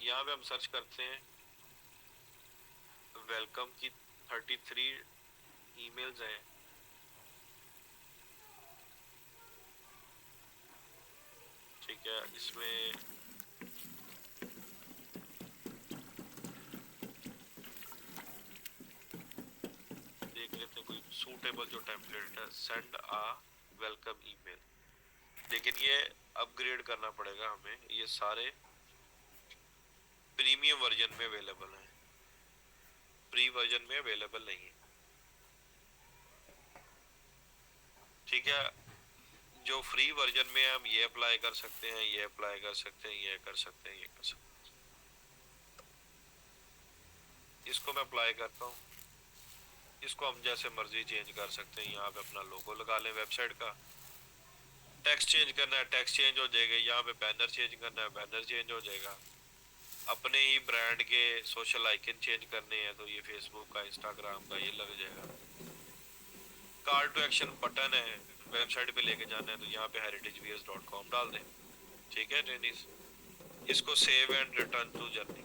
यहाँ पे हम सर्च करते हैं वेलकम की 33 ईमेल्स हैं। ठीक है, इसमें देख लेते हैं कोई सूटेबल जो टेम्पलेट है, सेंड आ वेलकम ईमेल। लेकिन ये अपग्रेड करना पड़ेगा हमें, ये सारे प्रीमियम वर्जन में अवेलेबल है, फ्री वर्जन में अवेलेबल नहीं है। ठीक है, जो फ्री वर्जन में हम ये अप्लाई कर सकते हैं, ये अप्लाई कर सकते हैं, ये कर सकते हैं, ये कर सकते हैं। इसको मैं अप्लाई करता हूँ। इसको हम जैसे मर्जी चेंज कर सकते हैं। यहाँ पे अपना लोगो लगा लें वेबसाइट का। टेक्स्ट चेंज करना है, टेक्स्ट चेंज हो जाएगा। यहाँ पे बैनर चेंज करना है, बैनर चेंज हो जाएगा। अपने ही ब्रांड के सोशल आइकन चेंज करने हैं तो ये फेसबुक का, इंस्टाग्राम का ये लग जाएगा। कॉल टू एक्शन बटन है, वेबसाइट पे लेके जाना है तो यहाँ पे heritageviers.com डाल दें। ठीक है ट्रेनिस, इसको save and return to journey.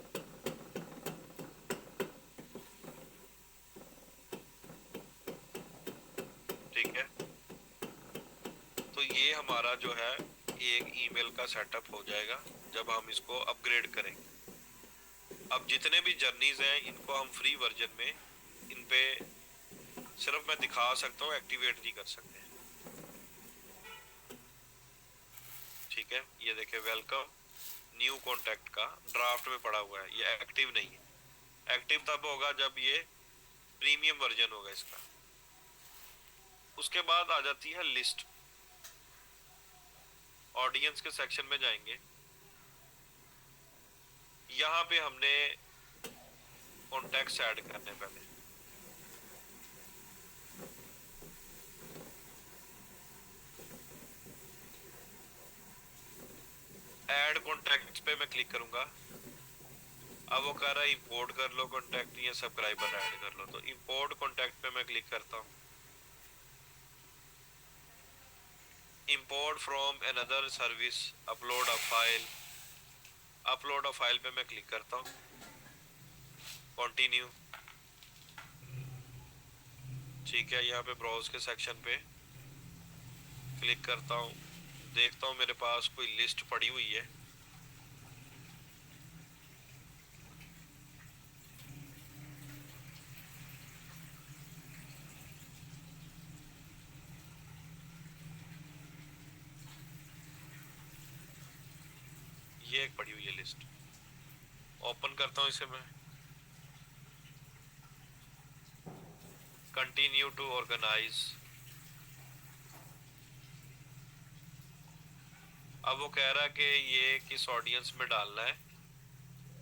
ठीक है, तो ये हमारा जो है एक ईमेल का सेटअप हो जाएगा जब हम इसको अपग्रेड करेंगे। अब जितने भी जर्नीज हैं इनको हम फ्री वर्जन में इन पे सिर्फ मैं दिखा सकता हूँ, एक्टिवेट नहीं कर सकते। ठीक है, ये देखे वेलकम न्यू कॉन्टैक्ट का ड्राफ्ट में पड़ा हुआ है, ये एक्टिव नहीं है। एक्टिव तब होगा जब ये प्रीमियम वर्जन होगा इसका। उसके बाद आ जाती है लिस्ट। ऑडियंस के सेक्शन में जाएंगे, यहाँ पे हमने कॉन्टैक्ट्स ऐड करने पहले। ऐड कॉन्टैक्ट्स पे मैं क्लिक करूंगा। अब वो कह रहा है इंपोर्ट कर लो कॉन्टैक्ट या सब्सक्राइबर ऐड कर लो, तो इंपोर्ट कॉन्टैक्ट पे मैं क्लिक करता हूँ। Import from another service, upload a file, upload a file पे मैं क्लिक करता हूँ। कंटिन्यू। ठीक है, यहाँ पे ब्राउज के सेक्शन पे क्लिक करता हूँ, देखता हूँ मेरे पास कोई लिस्ट पड़ी हुई है। ये एक पड़ी हुई है लिस्ट, ओपन करता हूँ इसे मैं। Continue to organise. अब वो कह रहा है कि ये किस ऑडियंस में डालना है,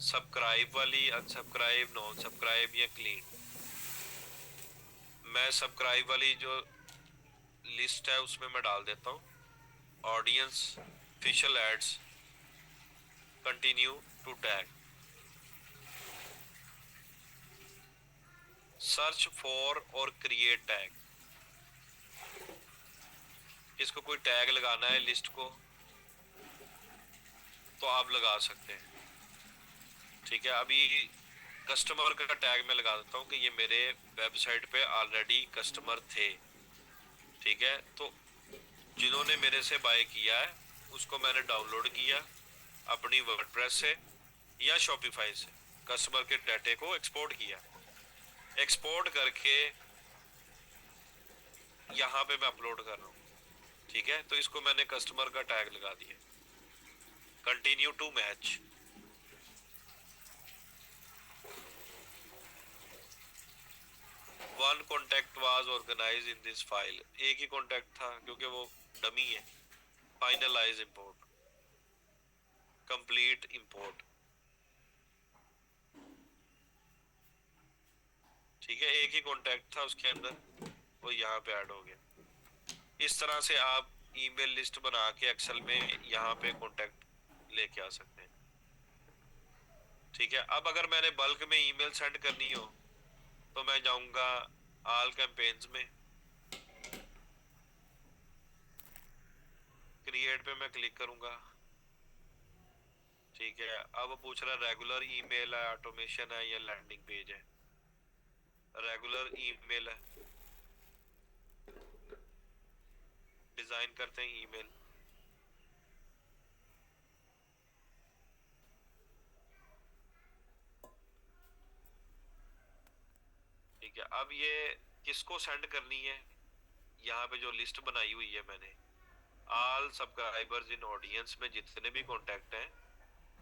सब्सक्राइब वाली, अनसब्सक्राइब, नॉन सब्सक्राइब या क्लीन। मैं सब्सक्राइब वाली जो लिस्ट है उसमें मैं डाल देता हूँ। Audience, official ads, continue to tag. Search for और क्रिएट टैग, इसको कोई टैग लगाना है लिस्ट को तो आप लगा सकते हैं। ठीक है, अभी कस्टमर का टैग मैं लगा देता हूँ कि ये मेरे वेबसाइट पे ऑलरेडी कस्टमर थे। ठीक है, तो जिन्होंने मेरे से बाय किया है उसको मैंने डाउनलोड किया अपनी वर्डप्रेस से या शॉपिफाई से, कस्टमर के डाटे को एक्सपोर्ट किया। एक्सपोर्ट करके यहाँ पे मैं अपलोड कर रहा हूँ। ठीक है, तो इसको मैंने कस्टमर का टैग लगा दिया। Continue to match. One contact was organise in this file, एक ही कॉन्टैक्ट था क्योंकि वो डमी है। Finalise import, complete import. ठीक है, एक ही कॉन्टैक्ट था उसके अंदर, वो यहाँ पे ऐड हो गया। इस तरह से आप ईमेल लिस्ट बना के एक्सेल में यहाँ पे कॉन्टैक्ट लेके आ सकते हैं। ठीक है, अब अगर मैंने बल्क में ईमेल सेंड करनी हो तो मैं जाऊंगा ऑल कैंपेन्स में, क्रिएट पे मैं क्लिक करूंगा। ठीक है, अब पूछ रहा है रेगुलर ईमेल है, ऑटोमेशन है या लैंडिंग पेज है। रेगुलर ईमेल है, डिजाइन करते हैं ईमेल। ठीक है, अब ये किसको सेंड करनी है, यहाँ पे जो लिस्ट बनाई हुई है मैंने, ऑल सब्सक्राइबर्स इन ऑडियंस में जितने भी कॉन्टैक्ट हैं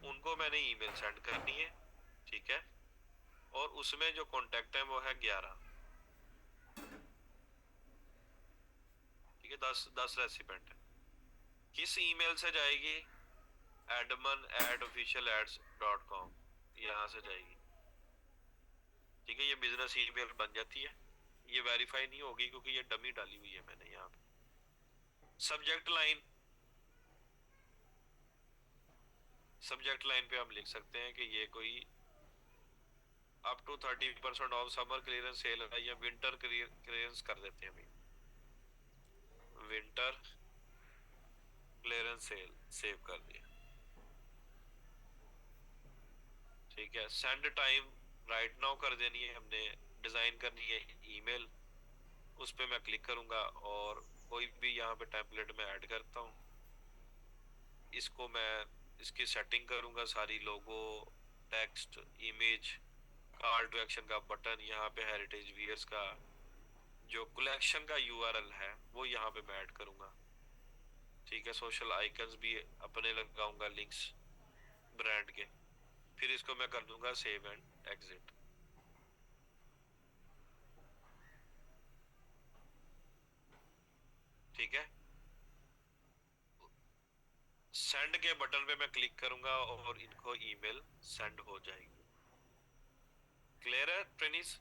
उनको मैंने ईमेल सेंड करनी है। ठीक है, और उसमें जो कॉन्टैक्ट है वो है 11। ठीक है, 10 रेसिपेंट है। किस ईमेल से जाएगी, admin@officialads.com, यहाँ से जाएगी। ठीक है, ये बिजनेस ईमेल बन जाती है। ये वेरीफाई नहीं होगी क्योंकि ये डमी डाली हुई है मैंने यहाँ पे। सब्जेक्ट लाइन, सब्जेक्ट लाइन पे हम लिख सकते हैं कि ये कोई up to 30% off summer clearance sale है या विंटर क्लियरेंस कर देते हैं। अभी विंटर क्लियरेंस सेल सेव कर दिया। ठीक है, सेंड टाइम राइट नाउ कर देनी है हमने, डिजाइन करनी है ईमेल, उस पे मैं क्लिक करूंगा और कोई भी यहाँ पे टेम्पलेट में ऐड करता हूँ। इसको मैं इसकी सेटिंग करूंगा सारी, logo, text, image, call to action का बटन, यहाँ पे हेरिटेज वियर्स का जो कलेक्शन का यूआरएल है वो यहाँ पे मैं ऐड करूंगा। ठीक है, सोशल आइकन्स भी अपने लगाऊंगा, लिंक्स ब्रांड के। फिर इसको मैं कर दूंगा सेव एंड एग्जिट। ठीक है, सेंड के बटन पे मैं क्लिक करूंगा और इनको ईमेल सेंड हो जाएगी। क्लियर है ट्रेनिस?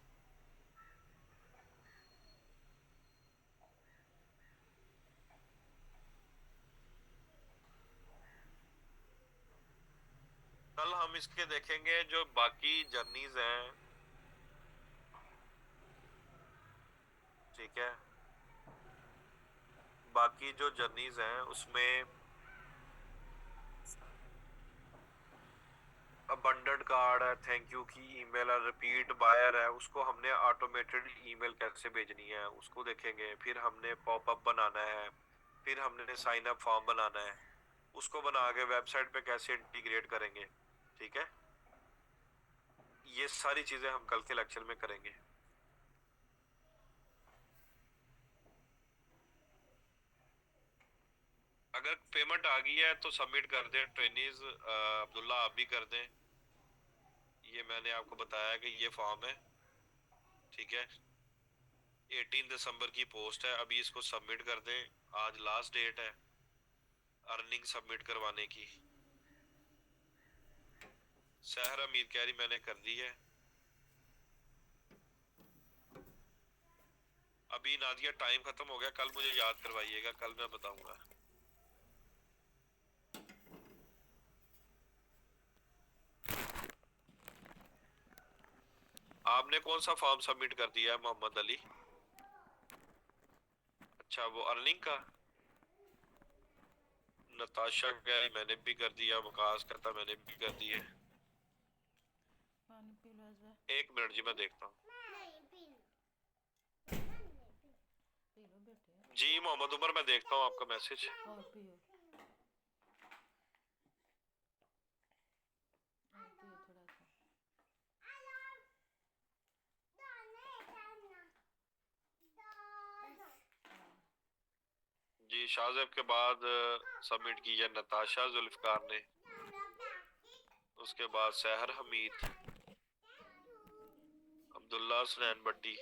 कल हम इसके देखेंगे जो बाकी जर्नीज हैं। ठीक है, बाकी जो जर्नीज हैं उसमें अबंडेंट कार्ड है, थैंक यू की ईमेल है, रिपीट बायर है, उसको हमने ऑटोमेटेड ईमेल कैसे भेजनी है उसको देखेंगे। फिर हमने पॉपअप बनाना है, फिर हमने साइन अप फॉर्म बनाना है, उसको बना के वेबसाइट पे कैसे इंटीग्रेट करेंगे। ठीक है, ये सारी चीजें हम कल के लेक्चर में करेंगे। अगर पेमेंट आ गई है तो सबमिट कर दें ट्रेनिज। अब्दुल्ला आप भी कर दें। ये मैंने आपको बताया कि ये फॉर्म है। ठीक है, 18 दिसंबर की पोस्ट है, अभी इसको सबमिट कर दें। आज लास्ट डेट है अर्निंग सबमिट करवाने की। सहरा मीर कह रही मैंने कर दी है। अभी नादिया टाइम खत्म हो गया, कल मुझे याद करवाइएगा, कल मैं बताऊंगा। आपने कौन सा फॉर्म सबमिट कर दिया है मोहम्मद अली? अच्छा, वो अर्निंग का। नताशा कह रही मैंने भी कर दिया, वकास कहता मैंने भी कर दिए। पानी पी लो अजवा। एक मिनट जी मैं देखता हूँ। नहीं पी लो पी लो बेटे। जी मोहम्मद उमर, मैं देखता हूँ आपका मैसेज। और पियो। और पियो थोड़ा सा। जी शाहजेब के बाद सबमिट की है नताशा जुल्फकार ने, उसके बाद सहर हमीद, अब्दुल्ला सुनैन भट्टी।